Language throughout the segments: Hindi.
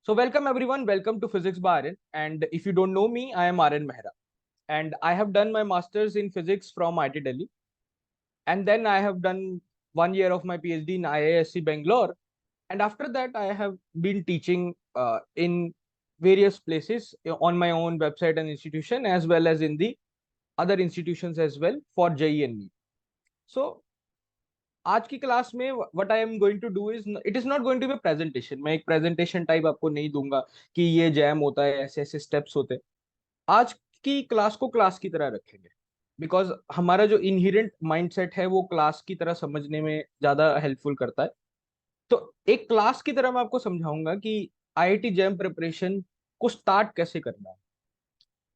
So welcome everyone, welcome to Physics by Aryan. And if you don't know me, I am Aryan Mehra. And I have done my masters in physics from IIT Delhi. And then I have done 1 year of my PhD in IISc Bangalore. And after that, I have been teaching in various places on my own website and institution, as well as in the other institutions as well for JEE and NEET. So आज की क्लास में what I am going to do is it is not going to be presentation. मैं एक प्रेजेंटेशन टाइप आपको नहीं दूंगा कि ये जैम होता है, ऐसे ऐसे स्टेप्स होते हैं। आज की क्लास को क्लास की तरह रखेंगे, बिकॉज हमारा जो इनहेरेंट माइंडसेट है वो क्लास की तरह समझने में ज्यादा हेल्पफुल करता है। तो एक क्लास की तरह मैं आपको समझाऊंगा कि आईआईटी जैम प्रिपरेशन को स्टार्ट कैसे करना है।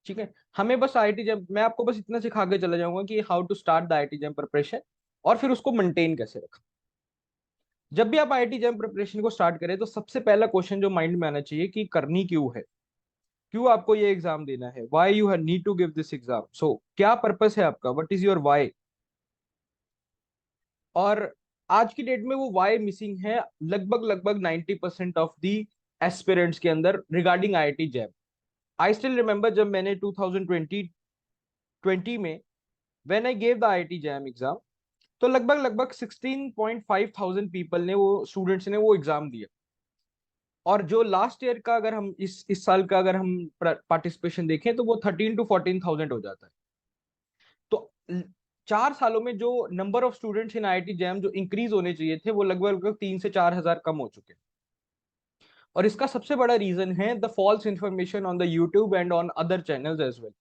ठीक है, हमें बस आईआईटी जैम, मैं आपको बस इतना सिखा के चला जाऊंगा कि how to start the IIT JAM preparation और फिर उसको मेंटेन कैसे रखें। जब भी आप आईआईटी जैम प्रिपरेशन को स्टार्ट करें तो सबसे पहला क्वेश्चन जो माइंड में आना चाहिए कि करनी क्यों है, क्यों आपको ये एग्जाम देना है, why you need to give this exam. So क्या पर्पस है आपका, व्हाट इज योर व्हाई। और आज की डेट में वो व्हाई मिसिंग है लगभग लगभग 90% ऑफ दी एस्पिरेंट्स के अंदर regarding IIT jam. I still remember जब मैंने 2020 में when I gave the IIT jam exam, तो लगभग लगभग 16.5 थाउजेंड पीपल ने, वो स्टूडेंट्स ने वो एग्जाम दिया। और जो लास्ट ईयर का, अगर हम इस साल का अगर हम पार्टिसिपेशन देखें तो वो 13 to 14 थाउजेंड हो जाता है। तो 4 सालों में जो number of students in IIT jam जो इंक्रीज होने चाहिए थे वो लगभग लगभग 3 से 4 हजार कम हो चुके हैं। और इसका सबसे बड़ा रीजन है the false information on the YouTube and on other channels as well.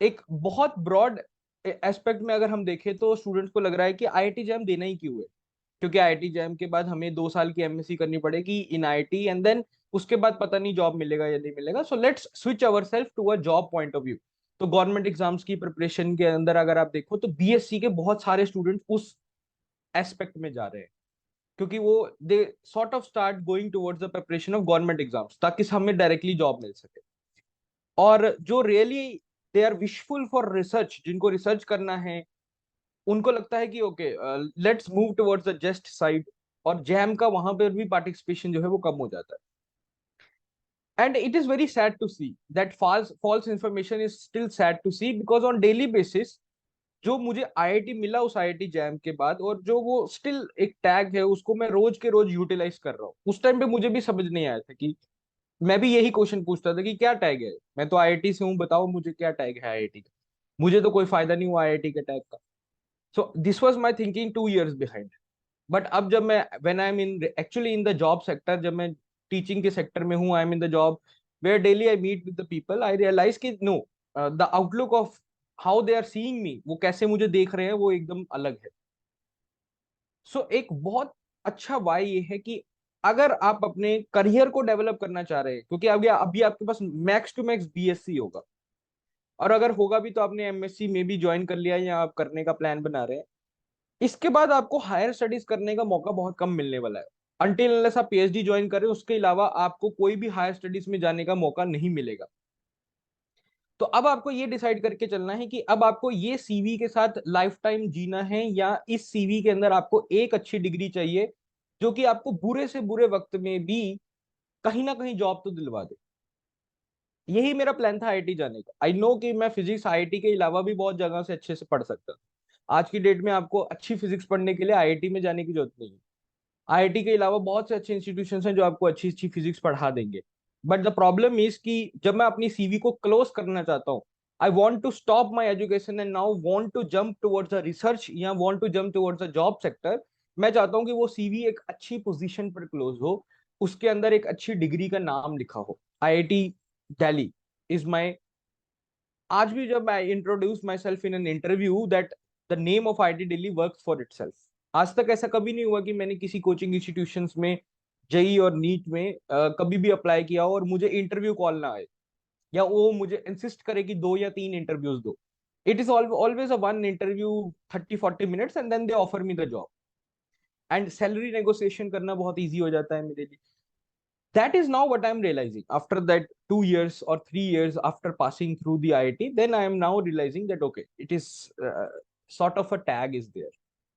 एक बहुत ब्रॉड एस्पेक्ट में अगर हम देखें तो स्टूडेंट्स को लग रहा है कि आईआईटी जैम देना ही क्यों है, क्योंकि आईआईटी जैम के बाद हमें 2 साल की एमएससी करनी पड़ेगी इन आईआईटी एंड देन उसके बाद पता नहीं जॉब मिलेगा या नहीं मिलेगा। So let's switch our self to a job point of view. तो गवर्नमेंट एग्जाम्स की प्रिपरेशन के अंदर अगर आप देखो तो बीएससी के बहुत सारे स्टूडेंट्स उस एस्पेक्ट में जा रहे हैं, क्योंकि वो they sort of start going towards the preparation of government exams ताकि हमें डायरेक्टली जॉब मिल सके। और जो really they are wishful for research, जिनको रिसर्च करना है, उनको लगता है कि okay let's move towards the just side, और जैम का वहां पर भी पार्टिसिपेशन जो है वो कम हो जाता है। And it is very sad to see that false information is still sad to see, because on daily basis जो मुझे आईआईटी मिला उस आईआईटी जैम के बाद, और जो वो स्टिल एक टैग है उसको मैं रोज के रोज यूटिलाइज कर रहा हूँ। उस टाइम पे मुझे भी समझ नहीं आया था कि मैं भी यही क्वेश्चन पूछता था कि क्या टैग है, मैं तो आईआईटी से हूँ, बताओ मुझे क्या टैग है आईआईटी का, मुझे तो कोई फायदा नहीं हुआ आईआईटी के टैग का। So this was my thinking 2 years behind. But अब जब मैं when I am in actually in the job sector, जब मैं टीचिंग के सेक्टर में हूँ, I am in the job where daily I meet with the people, I realise कि no, the outlook of how they are seeing me, वो कैसे मुझे देख रहे हैं, वो एकदम अलग है। सो एक बहुत अच्छा वाई ये है कि अगर आप अपने करियर को डेवलप करना चाह रहे हैं, क्योंकि अभी अभी आपके पास मैक्स टू मैक्स बीएससी होगा, और अगर होगा भी तो आपने एमएससी में भी ज्वाइन कर लिया या आप करने का प्लान बना रहे हैं, इसके बाद आपको हायर स्टडीज करने का मौका बहुत कम मिलने वाला है। अनटिल अनलेस आप पीएचडी ज्वाइन करें, उसके अलावा आपको कोई भी हायर स्टडीज में जाने का मौका नहीं मिलेगा। तो अब आपको ये डिसाइड करके चलना है कि अब आपको ये सीवी के साथ लाइफ टाइम जीना है, या इस सीवी के अंदर आपको एक अच्छी डिग्री चाहिए जो कि आपको बुरे से बुरे वक्त में भी कहीं ना कहीं जॉब तो दिलवा दे। यही मेरा प्लान था आईआईटी जाने का। आई नो कि मैं फिजिक्स आईआईटी के अलावा भी बहुत जगह से अच्छे से पढ़ सकता था। आज की डेट में आपको अच्छी फिजिक्स पढ़ने के लिए आईआईटी में जाने की जरूरत नहीं है। आईआईटी के अलावा बहुत से अच्छे इंस्टीट्यूशन हैं जो आपको अच्छी अच्छी फिजिक्स पढ़ा देंगे। बट द प्रॉब्लम इज कि जब मैं अपनी सीवी को क्लोज करना चाहता हूँ, I want to stop my education and now want to jump towards the research या want to jump towards the job sector. मैं चाहता हूँ कि वो सीवी एक अच्छी पोजीशन पर क्लोज हो, उसके अंदर एक अच्छी डिग्री का नाम लिखा हो। आईआईटी दिल्ली इज माई, आज भी जब I introduce my self in an interview that the name of IIT Delhi work for itself. आज तक ऐसा कभी नहीं हुआ कि मैंने किसी कोचिंग इंस्टीट्यूशंस में जेई और नीट में कभी भी अप्लाई किया हो और मुझे इंटरव्यू कॉल ना आए, या वो मुझे इंसिस्ट करे कि 2 या 3 इंटरव्यूज दो। It is always a one interview, 30-40 minutes, and then they offer me the job. And salary negotiation करना बहुत ईजी हो जाता है मेरे लिए। That is now what I'm realizing after that 2 years or 3 years after passing through the IIT. Then I am now realizing that okay, it is sort of a tag is there.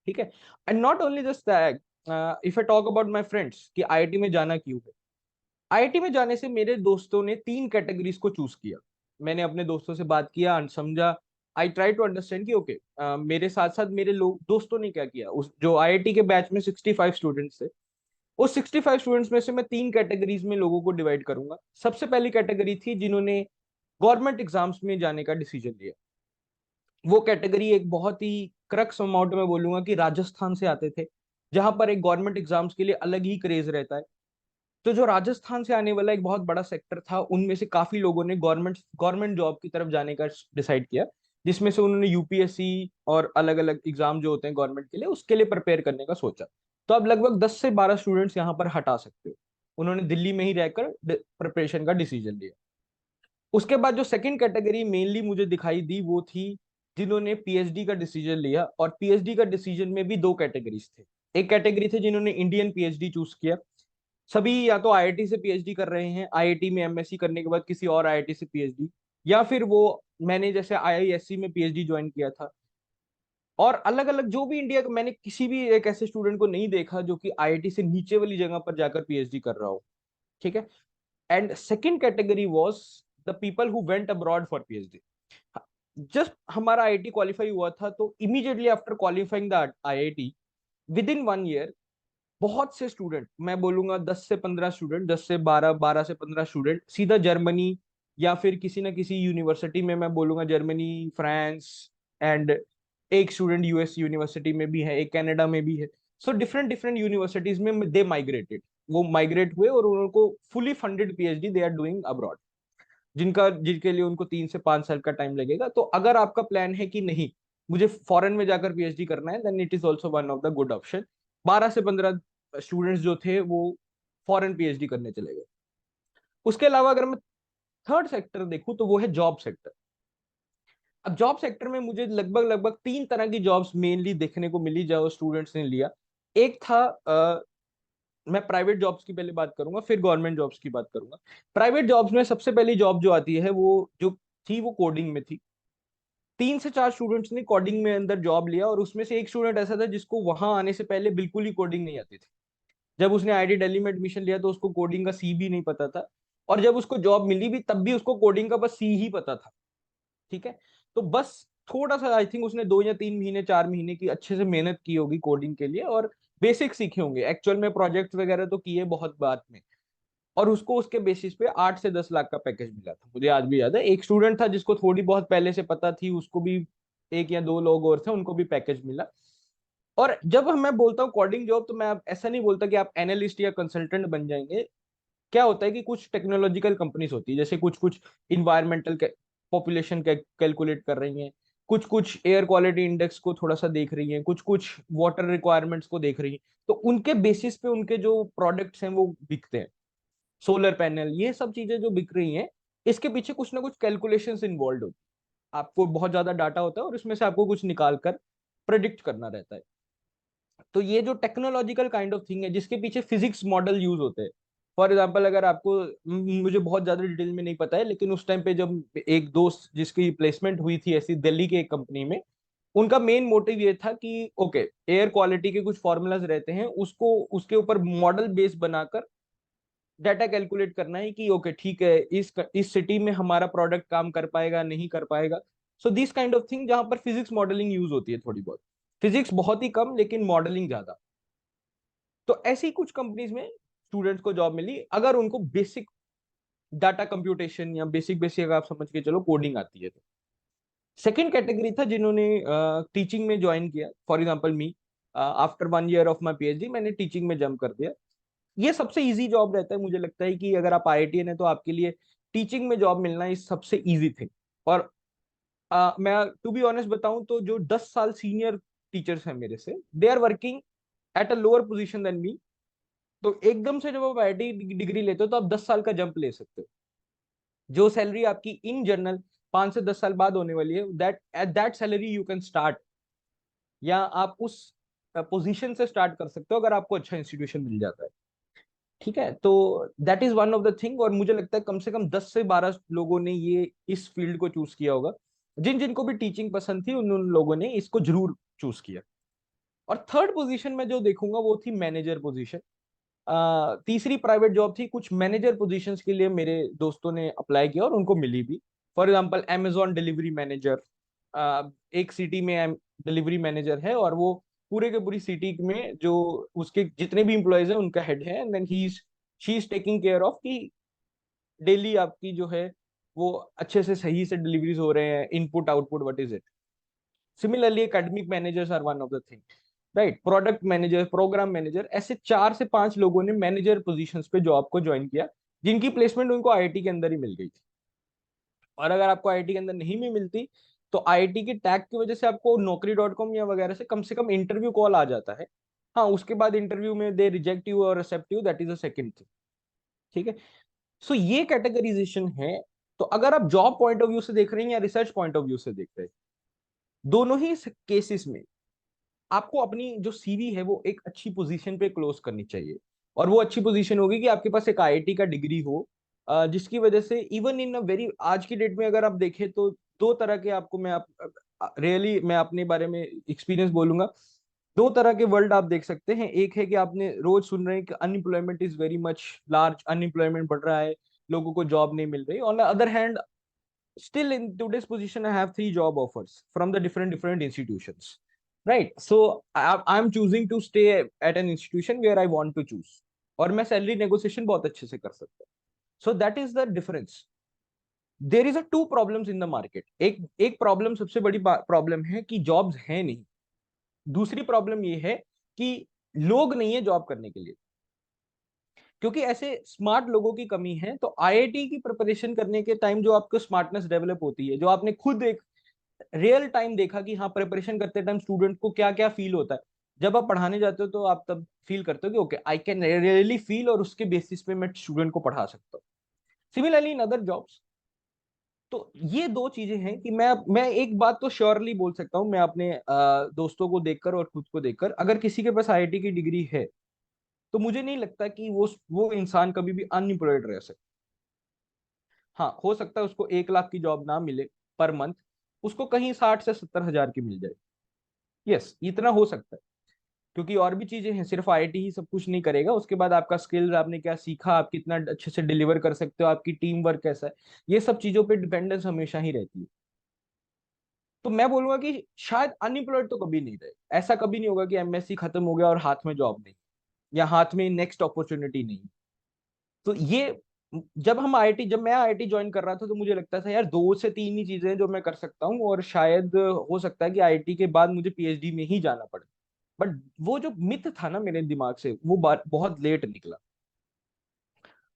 ठीक है, and not only just tag. If I talk about my friends कि IIT में जाना क्यों है, आईआईटी में जाने से मेरे दोस्तों ने 3 कैटेगरीज को चूज किया। मैंने अपने दोस्तों से बात किया, समझा, आई ट्राई टू अंडरस्टैंड कि ओके मेरे साथ साथ मेरे लोग दोस्तों ने क्या किया। उस जो आईआईटी के बैच में 65 स्टूडेंट्स थे, उस 65 स्टूडेंट्स में से मैं 3 कैटेगरीज में लोगों को डिवाइड करूंगा। सबसे पहली कैटेगरी थी जिन्होंने गवर्नमेंट एग्जाम्स में जाने का डिसीजन लिया। वो कैटेगरी एक बहुत ही क्रक्स अमाउंट में बोलूंगा कि राजस्थान से आते थे, जहां पर एक गवर्नमेंट एग्जाम्स के लिए अलग ही क्रेज रहता है। तो जो राजस्थान से आने वाला एक बहुत बड़ा सेक्टर था, उनमें से काफी लोगों ने गवर्नमेंट गवर्नमेंट जॉब की तरफ जाने का डिसाइड किया, जिसमें से उन्होंने यूपीएससी और अलग अलग एग्जाम जो होते हैं गवर्नमेंट के लिए, उसके लिए प्रिपेयर करने का सोचा। तो अब लगभग 10 से 12 स्टूडेंट्स यहाँ पर हटा सकते हो। उन्होंने दिल्ली में ही रहकर प्रिपरेशन का डिसीजन लिया। उसके बाद जो सेकंड कैटेगरी मेनली मुझे दिखाई दी, वो थी जिन्होंने पीएचडी का डिसीजन लिया। और पीएचडी का डिसीजन में भी 2 कैटेगरीज थे। एक कैटेगरी थे जिन्होंने इंडियन पीएचडी चूज किया। सभी या तो आईआईटी से पीएचडी कर रहे हैं, आईआईटी में एमएससी करने के बाद किसी और आईआईटी से पीएचडी, या फिर वो मैंने जैसे आईआईएससी में पीएचडी ज्वाइन किया था। और अलग अलग जो भी इंडिया का, मैंने किसी भी एक ऐसे स्टूडेंट को नहीं देखा जो कि आईआईटी से नीचे वाली जगह पर जाकर पीएचडी कर रहा हो। ठीक है। And second category was the people who went abroad for PhD. Just हमारा आईआईटी क्वालिफाई हुआ था, तो immediately after qualifying the IIT, with in 1 year, बहुत से स्टूडेंट, मैं बोलूंगा 10 से 15 स्टूडेंट, 10 से 12, 12 से 15 स्टूडेंट सीधा जर्मनी या फिर किसी ना किसी यूनिवर्सिटी में, मैं बोलूंगा जर्मनी, फ्रांस, एंड एक स्टूडेंट यूएस यूनिवर्सिटी में भी है, एक कनाडा में भी है। सो डिफरेंट डिफरेंट यूनिवर्सिटीज में दे माइग्रेटेड, वो माइग्रेट हुए और उनको fully funded PhD they are doing abroad, जिनके लिए उनको 3 से 5 साल का टाइम लगेगा। तो अगर आपका प्लान है कि नहीं, मुझे फॉरेन में जाकर पीएचडी करना है, then it is also one of the good option. 12 से 15 स्टूडेंट्स जो थे वो फॉरेन पीएचडी करने चले गए। उसके अलावा अगर मैं थर्ड सेक्टर देखूं, तो वो है जॉब सेक्टर। अब जॉब सेक्टर में मुझे लगभग लगभग 3 तरह की जॉब्स मेनली देखने को मिली जो स्टूडेंट्स ने लिया। एक था मैं प्राइवेट जॉब्स की पहले बात करूंगा, फिर गवर्नमेंट जॉब्स की बात करूंगा। प्राइवेट जॉब्स में सबसे पहली जॉब जो आती है, वो जो थी वो कोडिंग में थी। 3 से 4 स्टूडेंट्स ने कोडिंग में अंदर जॉब लिया, और उसमें से एक स्टूडेंट ऐसा था जिसको वहां आने से पहले बिल्कुल ही कोडिंग नहीं आती थी। जब उसने आईआईटी दिल्ली में एडमिशन लिया तो उसको कोडिंग का सी भी नहीं पता था, और जब उसको जॉब मिली भी तब भी उसको कोडिंग का बस सी ही पता था। ठीक है। तो बस थोड़ा सा आई थिंक उसने 2 या 3 महीने 4 महीने की अच्छे से मेहनत की होगी कोडिंग के लिए, और बेसिक सीखे होंगे, एक्चुअल में प्रोजेक्ट वगैरह तो किए बहुत बाद में। और उसको उसके बेसिस पे 8 से 10 लाख का पैकेज मिला था, मुझे आज भी याद है। एक स्टूडेंट था जिसको थोड़ी बहुत पहले से पता थी, उसको भी, एक या दो लोग और थे, उनको भी पैकेज मिला। और जब मैं बोलता हूँ कोडिंग जॉब, तो मैं आप ऐसा नहीं बोलता कि आप एनालिस्ट या कंसल्टेंट बन जाएंगे। क्या होता है कि कुछ टेक्नोलॉजिकल कंपनीज होती है, जैसे कुछ कुछ इन्वायरमेंटल पॉपुलेशन कैलकुलेट कर रही हैं, कुछ कुछ एयर क्वालिटी इंडेक्स को थोड़ा सा देख रही हैं, कुछ कुछ वाटर रिक्वायरमेंट्स को देख रही हैं। तो उनके बेसिस पे उनके जो प्रोडक्ट्स हैं वो बिकते हैं। सोलर पैनल, ये सब चीजें जो बिक रही हैं, इसके पीछे कुछ ना कुछ कैलकुलेशंस इन्वॉल्व होती है। आपको बहुत ज्यादा डाटा होता है और इसमें से आपको कुछ निकाल कर प्रेडिक्ट करना रहता है। तो ये जो टेक्नोलॉजिकल काइंड ऑफ थिंग है जिसके पीछे फिजिक्स मॉडल यूज होते हैं। फॉर एग्जाम्पल, अगर आपको, मुझे बहुत ज्यादा डिटेल में नहीं पता है, लेकिन उस टाइम पे जब एक दोस्त जिसकी प्लेसमेंट हुई थी ऐसी दिल्ली के एक कंपनी में, उनका मेन मोटिव ये था कि ओके, एयर क्वालिटी के कुछ फॉर्मूलाज रहते हैं, उसको उसके ऊपर मॉडल बेस बनाकर डाटा कैलकुलेट करना है कि ओके ठीक है, इस सिटी में हमारा प्रोडक्ट काम कर पाएगा नहीं कर पाएगा। So this kind of thing, जहां पर फिजिक्स मॉडलिंग यूज होती है थोड़ी बहुत, फिजिक्स बहुत ही कम लेकिन मॉडलिंग ज्यादा। तो ऐसी कुछ कंपनीज में स्टूडेंट्स को जॉब मिली अगर उनको बेसिक डाटा कंप्यूटेशन या बेसिक बेसिक आप समझ के चलो कोडिंग आती है तो। सेकेंड कैटेगरी था जिन्होंने टीचिंग में ज्वाइन किया। For example me, after 1 year of my PhD मैंने टीचिंग में जंप कर दिया। ये सबसे इजी जॉब रहता है, मुझे लगता है कि अगर आप आईआईटीएन है तो आपके लिए टीचिंग में जॉब मिलना इस सबसे इजी थिंग। और मैं टू बी ऑनेस्ट बताऊं तो जो 10 साल सीनियर टीचर्स हैं मेरे से, they are working at a lower position than me. तो एकदम से जब आप आईआईटी डिग्री लेते हो तो आप 10 साल का जंप ले सकते हो। जो सैलरी आपकी इन जनरल 5 से 10 साल बाद होने वाली है, that at that salary you can start, या आप उस पोजीशन से स्टार्ट कर सकते हो अगर आपको अच्छा इंस्टीट्यूशन मिल जाता है। ठीक है। तो that is one of the thing, और मुझे लगता है कम से कम 10 से 12 लोगों ने ये इस फील्ड को चूज किया होगा। जिन जिनको भी टीचिंग पसंद थी उन लोगों ने इसको जरूर चूज किया। और थर्ड पोजीशन में जो देखूंगा वो थी मैनेजर पोजीशन। तीसरी प्राइवेट जॉब थी, कुछ मैनेजर पोजीशंस के लिए मेरे दोस्तों ने अप्लाई किया और उनको मिली भी। For example Amazon delivery manager, एक सिटी में डिलीवरी मैनेजर है और वो पूरे के पूरी सिटी में जो उसके जितने भी इम्प्लॉयज हैं उनका हेड है, and then she is taking care of कि डेली आपकी जो है वो अच्छे से सही से डिलीवरीज हो रहे हैं, input output what is it. Similarly academic managers are one of the thing, right. Product manager, program manager, ऐसे 4 से 5 लोगों ने मैनेजर पोजीशंस पे जॉब को ज्वाइन किया, जिनकी प्लेसमेंट उनको आईआईटी के अंदर ही मिल गई थी। और अगर आपको आईआईटी के अंदर नहीं भी मिलती तो आईआईटी के टैग की वजह से आपको Naukri.com या वगैरह से कम इंटरव्यू कॉल आ जाता है। हाँ, उसके बाद इंटरव्यू में दे रिजेक्ट यू और accept you, that is a second thing. ठीक है, सो ये कैटेगराइजेशन है। तो अगर आप जॉब पॉइंट ऑफ व्यू से देख रहे हैं या रिसर्च पॉइंट ऑफ व्यू से देख रहे हैं, दोनों ही केसेस में आपको अपनी जो सीवी है वो एक अच्छी पोजीशन पे क्लोज करनी चाहिए। और वो अच्छी पोजीशन होगी कि आपके पास एक आईआईटी का डिग्री हो, जिसकी वजह से इवन इन अ वेरी आज की डेट में अगर आप देखें तो दो तरह के आपको मैं आप रियली मैं अपने बारे में एक्सपीरियंस बोलूंगा। दो तरह के वर्ल्ड आप देख सकते हैं। एक है कि आपने रोज सुन रहे हैं कि unemployment is very much large, unemployment बढ़ रहा है, लोगों को जॉब नहीं मिल रही। On the other hand, still in today's position I have 3 job offers from the different institutions, right? So I'm choosing to stay at an institution where I want to choose, और मैं सैलरी नेगोशिएशन बहुत अच्छे से कर सकता हूँ। So that is the difference. There is a two problems in the market. एक एक प्रॉब्लम, सबसे बड़ी प्रॉब्लम है कि जॉब्स है नहीं। दूसरी प्रॉब्लम ये है कि लोग नहीं है जॉब करने के लिए, क्योंकि ऐसे स्मार्ट लोगों की कमी है। तो आईआईटी की प्रिपरेशन करने के टाइम जो आपको स्मार्टनेस डेवलप होती है, जो आपने खुद एक रियल टाइम देखा कि हाँ प्रिपरेशन करते टाइम स्टूडेंट को क्या क्या फील होता है, जब आप पढ़ाने जाते हो तो आप तब फील करते हो कि okay I can really feel, और उसके बेसिस पे मैं स्टूडेंट को पढ़ा सकता हूँ। Similarly in other jobs. तो ये दो चीजें हैं कि मैं एक बात तो श्योरली बोल सकता हूँ, मैं अपने दोस्तों को देखकर और खुद को देखकर, अगर किसी के पास आईआईटी की डिग्री है तो मुझे नहीं लगता कि वो इंसान कभी भी अनएम्प्लॉयड रह सकता। हाँ, हो सकता है उसको 1 लाख की जॉब ना मिले पर मंथ, उसको कहीं 60 से 70 हजार की मिल जाए। यस, इतना हो सकता है, क्योंकि और भी चीजें हैं, सिर्फ आईआईटी ही सब कुछ नहीं करेगा। उसके बाद आपका स्किल्स, आपने क्या सीखा, आप कितना अच्छे से डिलीवर कर सकते हो, आपकी टीम वर्क कैसा है, ये सब चीजों पे डिपेंडेंस हमेशा ही रहती है। तो मैं बोलूंगा कि शायद अनएम्प्लॉयड तो कभी नहीं रहे। ऐसा कभी नहीं होगा कि एमएससी खत्म हो गया और हाथ में जॉब नहीं, या हाथ में नेक्स्ट अपॉर्चुनिटी नहीं। तो ये जब मैं आईआईटी ज्वाइन कर रहा था तो मुझे लगता था यार 2 से 3 ही चीजें हैं जो मैं कर सकता हूँ, और शायद हो सकता है कि आईआईटी के बाद मुझे पीएचडी में ही जाना पड़े। बट वो जो मिथ था ना मेरे दिमाग से, वो बहुत लेट निकला।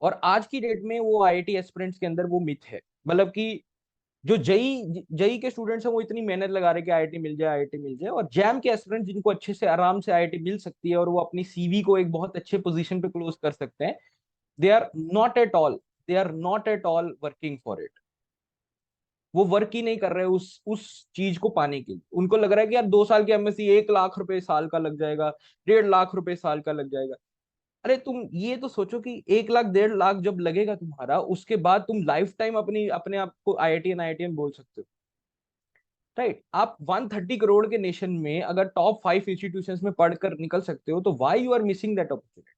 और आज की डेट में वो आईआईटी एस्पिरेंट्स के अंदर वो मिथ है। मतलब कि जो जेई जेई के स्टूडेंट्स हैं वो इतनी मेहनत लगा रहे कि आईआईटी मिल जाए, आईआईटी मिल जाए, और जैम के एस्पिरेंट्स जिनको अच्छे से आराम से आईआईटी मिल सकती है और वो अपनी सीवी को एक बहुत अच्छे पोजीशन पे क्लोज कर सकते हैं, they are not at all they are not at all working for it. वो वर्क ही नहीं कर रहे उस चीज को पाने के लिए। उनको लग रहा है कि यार 2 साल की एमएससी 1 लाख रुपए साल का लग जाएगा, 1.5 लाख रुपए साल का लग जाएगा। अरे तुम ये तो सोचो कि 1 लाख 1.5 लाख जब लगेगा तुम्हारा, उसके बाद तुम लाइफ टाइम अपने आप को आईआईटीएन बोल सकते हो, राइट? आप 130 करोड़ के नेशन में अगर टॉप 5 इंस्टीट्यूशंस में पढ़कर निकल सकते हो तो why you are missing that opportunity?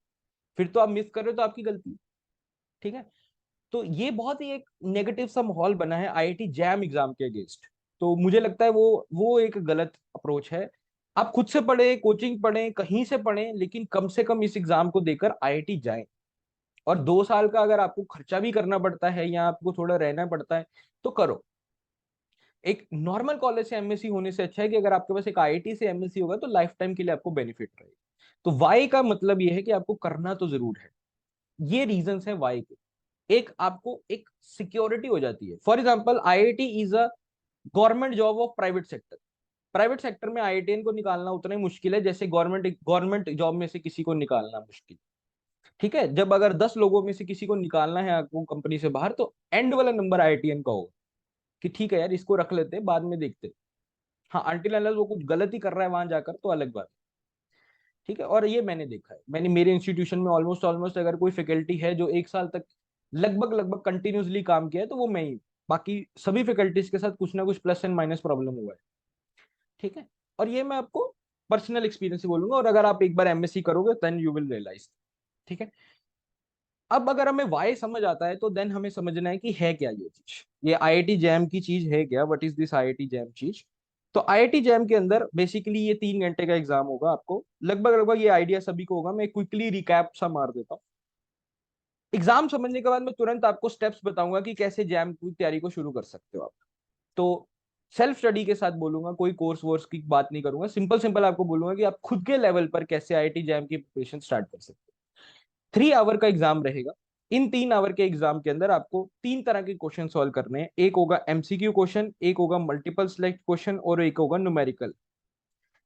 फिर तो आप मिस कर रहे हो तो आपकी गलती। ठीक है, तो ये बहुत ही एक नेगेटिव सा माहौल बना है आईआईटी जैम एग्जाम के अगेंस्ट। तो मुझे लगता है वो एक गलत अप्रोच है। आप खुद से पढ़े, कोचिंग पढ़ें, कहीं से पढ़ें, लेकिन कम से कम इस एग्जाम को देकर आईआईटी जाएं। और 2 साल का अगर आपको खर्चा भी करना पड़ता है या आपको थोड़ा रहना पड़ता है तो करो। एक नॉर्मल कॉलेज से एमएससी होने से अच्छा है कि अगर आपके पास एक आईआईटी से एमएससी होगा तो लाइफ टाइम के लिए आपको बेनिफिट रहेगा। तो वाई का मतलब ये है कि आपको करना तो जरूर है। ये रीजंस है वाई के। एक आपको एक सिक्योरिटी हो जाती है। For example, IIT is a government job of private sector. Private sector में आईआईटीएन को निकालना उतना ही मुश्किल है जैसे गवर्नमेंट जॉब में से किसी को निकालना मुश्किल। ठीक है, जब अगर 10 लोगों में से किसी को निकालना है आपको कंपनी से बाहर, तो एंड वाला नंबर आईआईटीएन का होगा कि ठीक है यार इसको रख लेते हैं, बाद में देखते हैं। हाँ, अनटिल अनलेस वो कुछ गलत ही कर रहा है वहां जाकर तो अलग बात है। ठीक है, और ये मैंने देखा है। मैंने मेरे इंस्टीट्यूशन में ऑलमोस्ट ऑलमोस्ट अगर कोई फैकल्टी है जो 1 साल तक लगभग लगभग कंटिन्यूसली काम किया है तो वो मैं ही। बाकी सभी फैकल्टीज के साथ कुछ ना कुछ प्लस एंड माइनस प्रॉब्लम हुआ है। ठीक है, और ये मैं आपको पर्सनल एक्सपीरियंस से बोलूंगा, और अगर आप एक बार एमएससी करोगे देन यू विल रियलाइज। ठीक है। अब अगर हमें वाई समझ आता है तो देन हमें समझना है कि है क्या ये चीज, ये आईआईटी जैम की चीज है क्या, what is this IIT jam चीज। तो आईआईटी जैम के अंदर बेसिकली ये 3 घंटे का एग्जाम होगा आपको, लगभग लगभग ये आइडिया सभी को होगा, मैं क्विकली रिकैप सा मार देता हूँ। एग्जाम समझने के बाद मैं तुरंत आपको स्टेप्स बताऊंगा कि कैसे जैम की तैयारी को शुरू कर सकते हो आप। तो सेल्फ स्टडी के साथ बोलूंगा, कोई कोर्स वोर्स की बात नहीं करूंगा, सिंपल सिंपल आपको बोलूंगा कि आप खुद के लेवल पर कैसे आईआईटी जैम की प्रिपरेशन स्टार्ट कर सकते हो। 3 आवर का एग्जाम रहेगा। इन 3 आवर के एग्जाम के अंदर आपको 3 तरह के क्वेश्चन सॉल्व करने हैं, एक होगा एमसीक्यू क्वेश्चन, एक होगा मल्टीपल सिलेक्ट क्वेश्चन और एक होगा न्यूमेरिकल।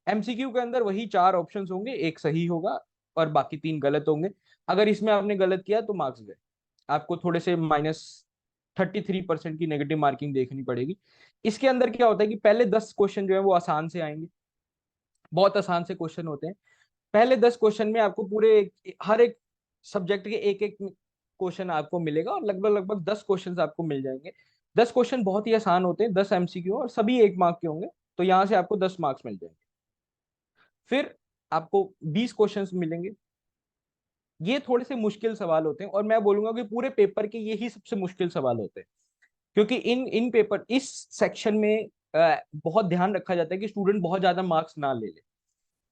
एमसीक्यू के अंदर वही 4 ऑप्शंस होंगे, एक सही होगा और बाकी 3 गलत होंगे। अगर इसमें आपने गलत किया तो मार्क्स गए, आपको थोड़े से -33% की नेगेटिव मार्किंग देखनी पड़ेगी। इसके अंदर क्या होता है कि पहले 10 क्वेश्चन जो है वो आसान से आएंगे, बहुत आसान से क्वेश्चन होते हैं। पहले 10 क्वेश्चन में आपको हर एक सब्जेक्ट के एक एक क्वेश्चन आपको मिलेगा और लगभग लगभग 10 क्वेश्चन आपको मिल जाएंगे। 10 क्वेश्चन बहुत ही आसान होते हैं, 10 एमसीक्यू और सभी 1 मार्क के होंगे, तो यहाँ से आपको 10 मार्क्स मिल जाएंगे। फिर आपको 20 क्वेश्चन मिलेंगे, ये थोड़े से मुश्किल सवाल होते हैं और मैं बोलूंगा कि पूरे पेपर के यही सबसे मुश्किल सवाल होते हैं, क्योंकि इन इन पेपर इस सेक्शन में बहुत ध्यान रखा जाता है कि स्टूडेंट बहुत ज्यादा मार्क्स ना ले ले।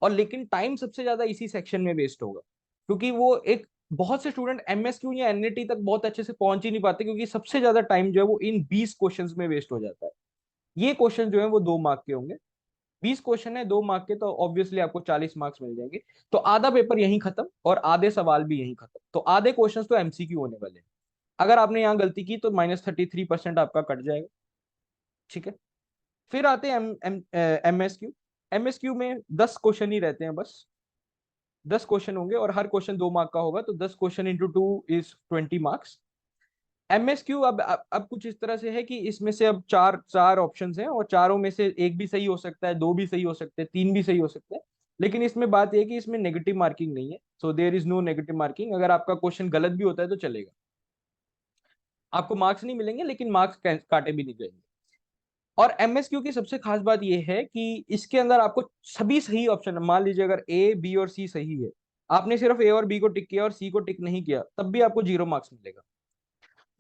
और लेकिन टाइम सबसे ज्यादा इसी सेक्शन में वेस्ट होगा, क्योंकि वो एक बहुत से स्टूडेंट एमएसक्यू या एनईटी तक बहुत अच्छे से पहुंच ही नहीं पाते, क्योंकि सबसे ज्यादा टाइम जो है वो इन 20 क्वेश्चंस में वेस्ट हो जाता है। ये क्वेश्चन जो है वो 2 मार्क के होंगे, 20 क्वेश्चन है 2 मार्क के, तो ऑब्वियसली आपको 40 मार्क्स मिल जाएंगे। तो आधा पेपर यहीं खत्म और आधे सवाल भी यहीं खत्म, तो आधे क्वेश्चन तो एमसीक्यू होने वाले हैं। अगर आपने यहाँ गलती की तो -33% आपका कट जाएगा। ठीक है। फिर आते हैं एम एम एमएसक्यू। एमएसक्यू में 10 क्वेश्चन ही रहते हैं बस, 10 क्वेश्चन होंगे और हर क्वेश्चन 2 मार्क का होगा, तो 10 क्वेश्चन × 2 = 20 मार्क्स। एमएसक्यू अब कुछ इस तरह से है कि इसमें से अब चार चार ऑप्शंस हैं और चारों में से एक भी सही हो सकता है, दो भी सही हो सकते हैं, तीन भी सही हो सकते हैं। लेकिन इसमें बात यह है कि इसमें नेगेटिव मार्किंग नहीं है, so there is no negative marking. अगर आपका क्वेश्चन गलत भी होता है तो चलेगा, आपको मार्क्स नहीं मिलेंगे लेकिन मार्क्स काटे भी नहीं जाएंगे। और एमएसक्यू की सबसे खास बात यह है कि इसके अंदर आपको सभी सही ऑप्शन, मान लीजिए अगर ए बी और सी सही है, आपने सिर्फ ए और बी को टिक किया और सी को टिक नहीं किया, तब भी आपको 0 मार्क्स मिलेगा।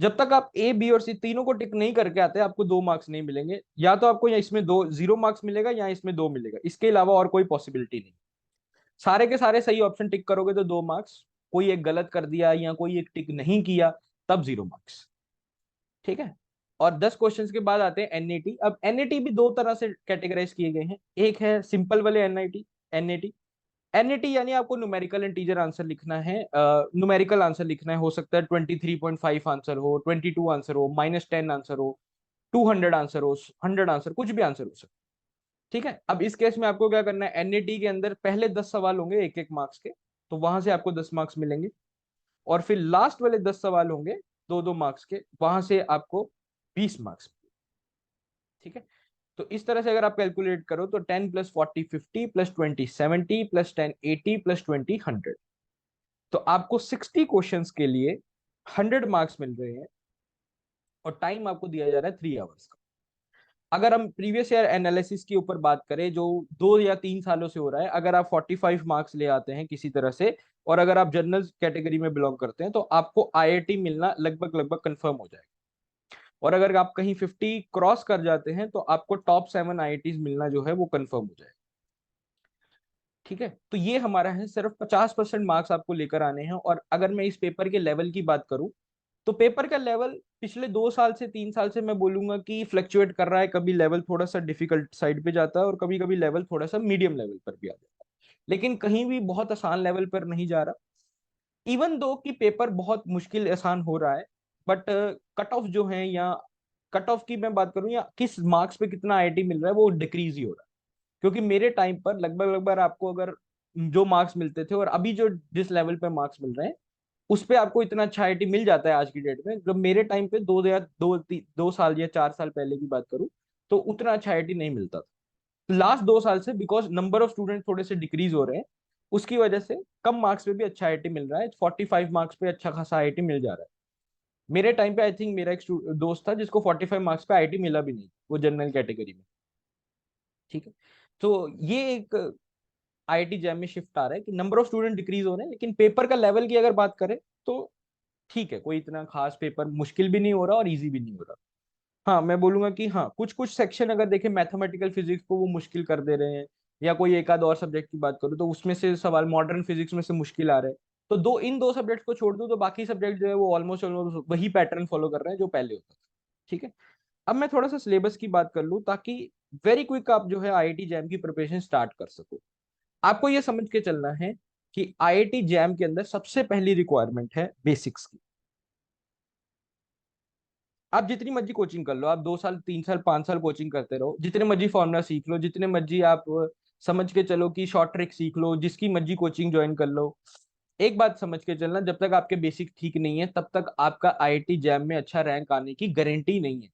जब तक आप ए बी और सी तीनों को टिक नहीं करके आते आपको 2 मार्क्स नहीं मिलेंगे, या तो आपको या इसमें 0 मार्क्स मिलेगा या इसमें 2 मिलेगा, इसके अलावा और कोई पॉसिबिलिटी नहीं। सारे के सारे सही ऑप्शन टिक करोगे तो 2 मार्क्स, कोई एक गलत कर दिया या कोई एक टिक नहीं किया तब 0 मार्क्स। ठीक है। और 10 क्वेश्चंस के बाद आते हैं एनईटी। अब एनईटी भी दो तरह से कैटेगराइज किए गए हैं, एक है सिंपल वाले एनआईटी एनईटी। एनईटी यानी आपको न्यूमेरिकल इंटीजर आंसर लिखना है, न्यूमेरिकल आंसर लिखना है, हो सकता है 23.5 आंसर हो, 22 आंसर हो, -10 आंसर हो, 200 आंसर हो, 100 आंसर, कुछ भी आंसर हो सकता है। ठीक है। अब इस केस में आपको क्या करना है, एनईटी के अंदर पहले 10 सवाल होंगे 1-1 मार्क्स के, तो वहां से आपको 10 मार्क्स मिलेंगे। और फिर लास्ट वाले 10 सवाल होंगे 2-2 मार्क्स के, वहां से आपको 20 मार्क्स। ठीक है। तो इस तरह से अगर आप कैलकुलेट करो तो 10 + 40 50 + 20 70 + 10 80 + 20 100, तो आपको 60 क्वेश्चंस के लिए 100 मार्क्स मिल रहे हैं और टाइम आपको दिया जा रहा है 3 आवर्स का। अगर हम प्रीवियस ईयर एनालिसिस के ऊपर बात करें जो 2 या 3 सालों से हो रहा है, अगर आप 45 मार्क्स ले आते हैं किसी तरह से और अगर आप जनरल कैटेगरी में बिलोंग करते हैं तो आपको आईआईटी मिलना लगभग लगभग कंफर्म हो जाएगा। और अगर आप कहीं 50 क्रॉस कर जाते हैं तो आपको टॉप 7 आईआईटीज मिलना जो है वो कंफर्म हो जाएगा। ठीक है। तो ये हमारा है, सिर्फ 50% मार्क्स आपको लेकर आने हैं। और अगर मैं इस पेपर के लेवल की बात करूं तो पेपर का लेवल पिछले 2 साल से 3 साल से मैं बोलूंगा कि फ्लक्चुएट कर रहा है, कभी लेवल थोड़ा सा डिफिकल्ट साइड पे जाता है और कभी कभी लेवल थोड़ा सा मीडियम लेवल पर भी आ जाता है, लेकिन कहीं भी बहुत आसान लेवल पर नहीं जा रहा। इवन दो कि पेपर बहुत मुश्किल आसान हो रहा है, बट कट ऑफ जो है या कट ऑफ की मैं बात करूं या किस मार्क्स पे कितना आईआईटी मिल रहा है वो डिक्रीज ही हो रहा है। क्योंकि मेरे टाइम पर लगभग लगभग आपको अगर जो मार्क्स मिलते थे और अभी जो जिस लेवल पे मार्क्स मिल रहे हैं उस पे आपको इतना अच्छा आईआईटी मिल जाता है आज की डेट में, जब मेरे टाइम पे 2 साल या 4 साल पहले की बात करूं तो उतना अच्छा आईआईटी नहीं मिलता था। लास्ट 2 साल से बिकॉज नंबर ऑफ स्टूडेंट थोड़े से डिक्रीज हो रहे हैं, उसकी वजह से कम मार्क्स पे भी अच्छा आईआईटी मिल रहा है, 45 मार्क्स पे अच्छा खासा आईआईटी मिल जा रहा है। मेरे टाइम पे आई थिंक मेरा एक दोस्त था जिसको 45 मार्क्स पे आईआईटी मिला भी नहीं, वो जनरल कैटेगरी में। ठीक है। तो ये एक आईआईटी जैम में शिफ्ट आ रहा है कि नंबर ऑफ स्टूडेंट डिक्रीज हो रहे हैं, लेकिन पेपर का लेवल की अगर बात करें तो ठीक है, कोई इतना खास पेपर मुश्किल भी नहीं हो रहा और इजी भी नहीं हो रहा। हाँ, मैं बोलूंगा कि हाँ, कुछ कुछ सेक्शन अगर देखें मैथमेटिकल फिजिक्स को वो मुश्किल कर दे रहे हैं, या कोई एक आध और सब्जेक्ट की बात करूँ तो उसमें से सवाल मॉडर्न फिजिक्स में से मुश्किल आ रहे हैं। तो इन दो सब्जेक्ट को छोड़ दूं तो बाकी सब्जेक्ट जो है वो ऑलमोस्ट ऑलमोस्ट वही पैटर्न फॉलो कर रहे हैं जो पहले होता था। ठीक है। अब मैं थोड़ा सा सिलेबस की बात कर लूँ ताकि वेरी क्विक आप जो है आईआईटी जैम की प्रिपरेशन स्टार्ट कर सको। आपको ये समझ के चलना है कि आईआईटी जैम के अंदर सबसे पहली रिक्वायरमेंट है बेसिक्स की। आप जितनी मर्जी कोचिंग कर लो, आप 2 साल 3 साल 5 साल कोचिंग करते रहो, जितने मर्जी फॉर्मूला सीख लो, जितने मर्जी आप समझ के चलो कि शॉर्ट ट्रिक सीख लो, जिसकी मर्जी कोचिंग ज्वाइन कर लो, एक बात समझ के चलना, जब तक आपके बेसिक ठीक नहीं है तब तक आपका आईआईटी जैम में अच्छा रैंक आने की गारंटी नहीं है।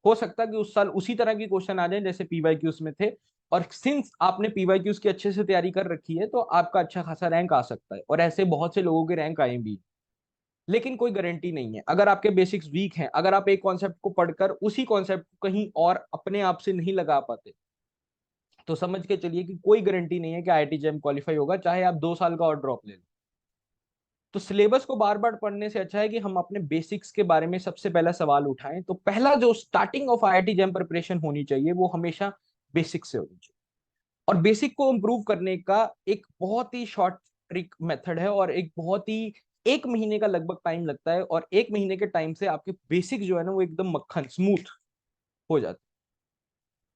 हो सकता है कि उस साल उसी तरह की क्वेश्चन आ जाए जैसे पीवाईक्यूज में थे, और सिंस आपने पीवाईक्यूज की अच्छे से तैयारी कर रखी है तो आपका अच्छा खासा रैंक आ सकता है, और ऐसे बहुत से लोगों के रैंक आए भी। लेकिन कोई गारंटी नहीं है। अगर आपके बेसिक्स वीक हैं, अगर आप एक कॉन्सेप्ट को पढ़कर उसी कॉन्सेप्ट को कहीं और अपने आप से नहीं लगा पाते, तो समझ के चलिए कि कोई गारंटी नहीं है कि आईआईटी जेम क्वालिफाई होगा, चाहे आप 2 साल का और ड्रॉप ले लो। तो सिलेबस को बार बार पढ़ने से अच्छा है कि हम अपने बेसिक्स के बारे में सबसे पहला सवाल उठाएं। तो पहला जो starting of IIT JAM preparation होनी चाहिए वो हमेशा बेसिक से होनी चाहिए। और बेसिक को इम्प्रूव करने का एक बहुत ही शॉर्ट ट्रिक मेथड है, और एक बहुत ही 1 महीने का लगभग टाइम लगता है, और 1 महीने के टाइम से आपके बेसिक जो है ना वो एकदम मक्खन स्मूथ हो जाते हैं।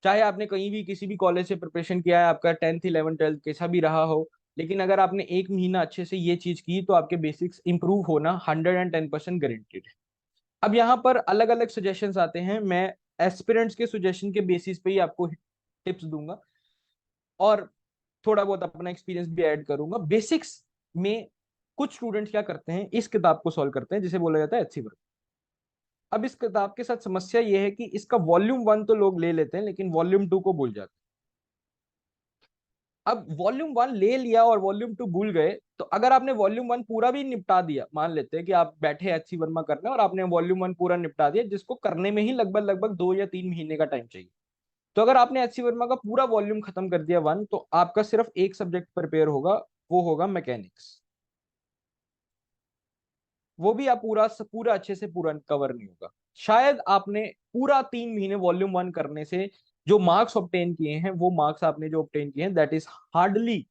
चाहे आपने कहीं भी किसी भी कॉलेज से प्रिपरेशन किया है, आपका 10th 11th 12th कैसा भी रहा हो, लेकिन अगर आपने 1 महीना अच्छे से ये चीज की तो आपके बेसिक्स इंप्रूव होना 110% गारंटेड है। अब यहाँ पर अलग अलग सजेशंस आते हैं, मैं एस्पिरेंट्स के सजेशन के बेसिस पे ही आपको टिप्स दूंगा, और थोड़ा बहुत अपना एक्सपीरियंस भी ऐड करूंगा। बेसिक्स में कुछ स्टूडेंट्स क्या करते हैं, इस किताब को सॉल्व करते हैं जिसे बोला जाता है एचसी वर्क। अब इस किताब के साथ समस्या ये है कि इसका वॉल्यूम 1 तो लोग ले लेते हैं लेकिन वॉल्यूम 2 को भूल जाते हैं। अब वॉल्यूम 1 ले लिया और वॉल्यूम 2 भूल गए, तो अगर आपने वॉल्यूम 1 पूरा भी निपटा दिया, मान लेते हैं कि आप बैठे एचसी वर्मा करने और आपने वॉल्यूम 1 पूरा निपटा दिया जिसको करने में ही लगभग लगभग 2 या 3 महीने का टाइम चाहिए, तो अगर आपने एचसी वर्मा का पूरा वॉल्यूम खत्म कर दिया 1, तो आपका सिर्फ एक सब्जेक्ट प्रिपेयर होगा, वो होगा मैकेनिक्स। वो भी आप पूरा पूरा अच्छे से पूरा कवर नहीं होगा। शायद आपने पूरा 3 महीने वॉल्यूम 1 करने से जो मार्क्स ऑब्टेन किए हैं, वो मार्क्स आपने जो ऑब्टेन किए हैं दैट इज हार्डली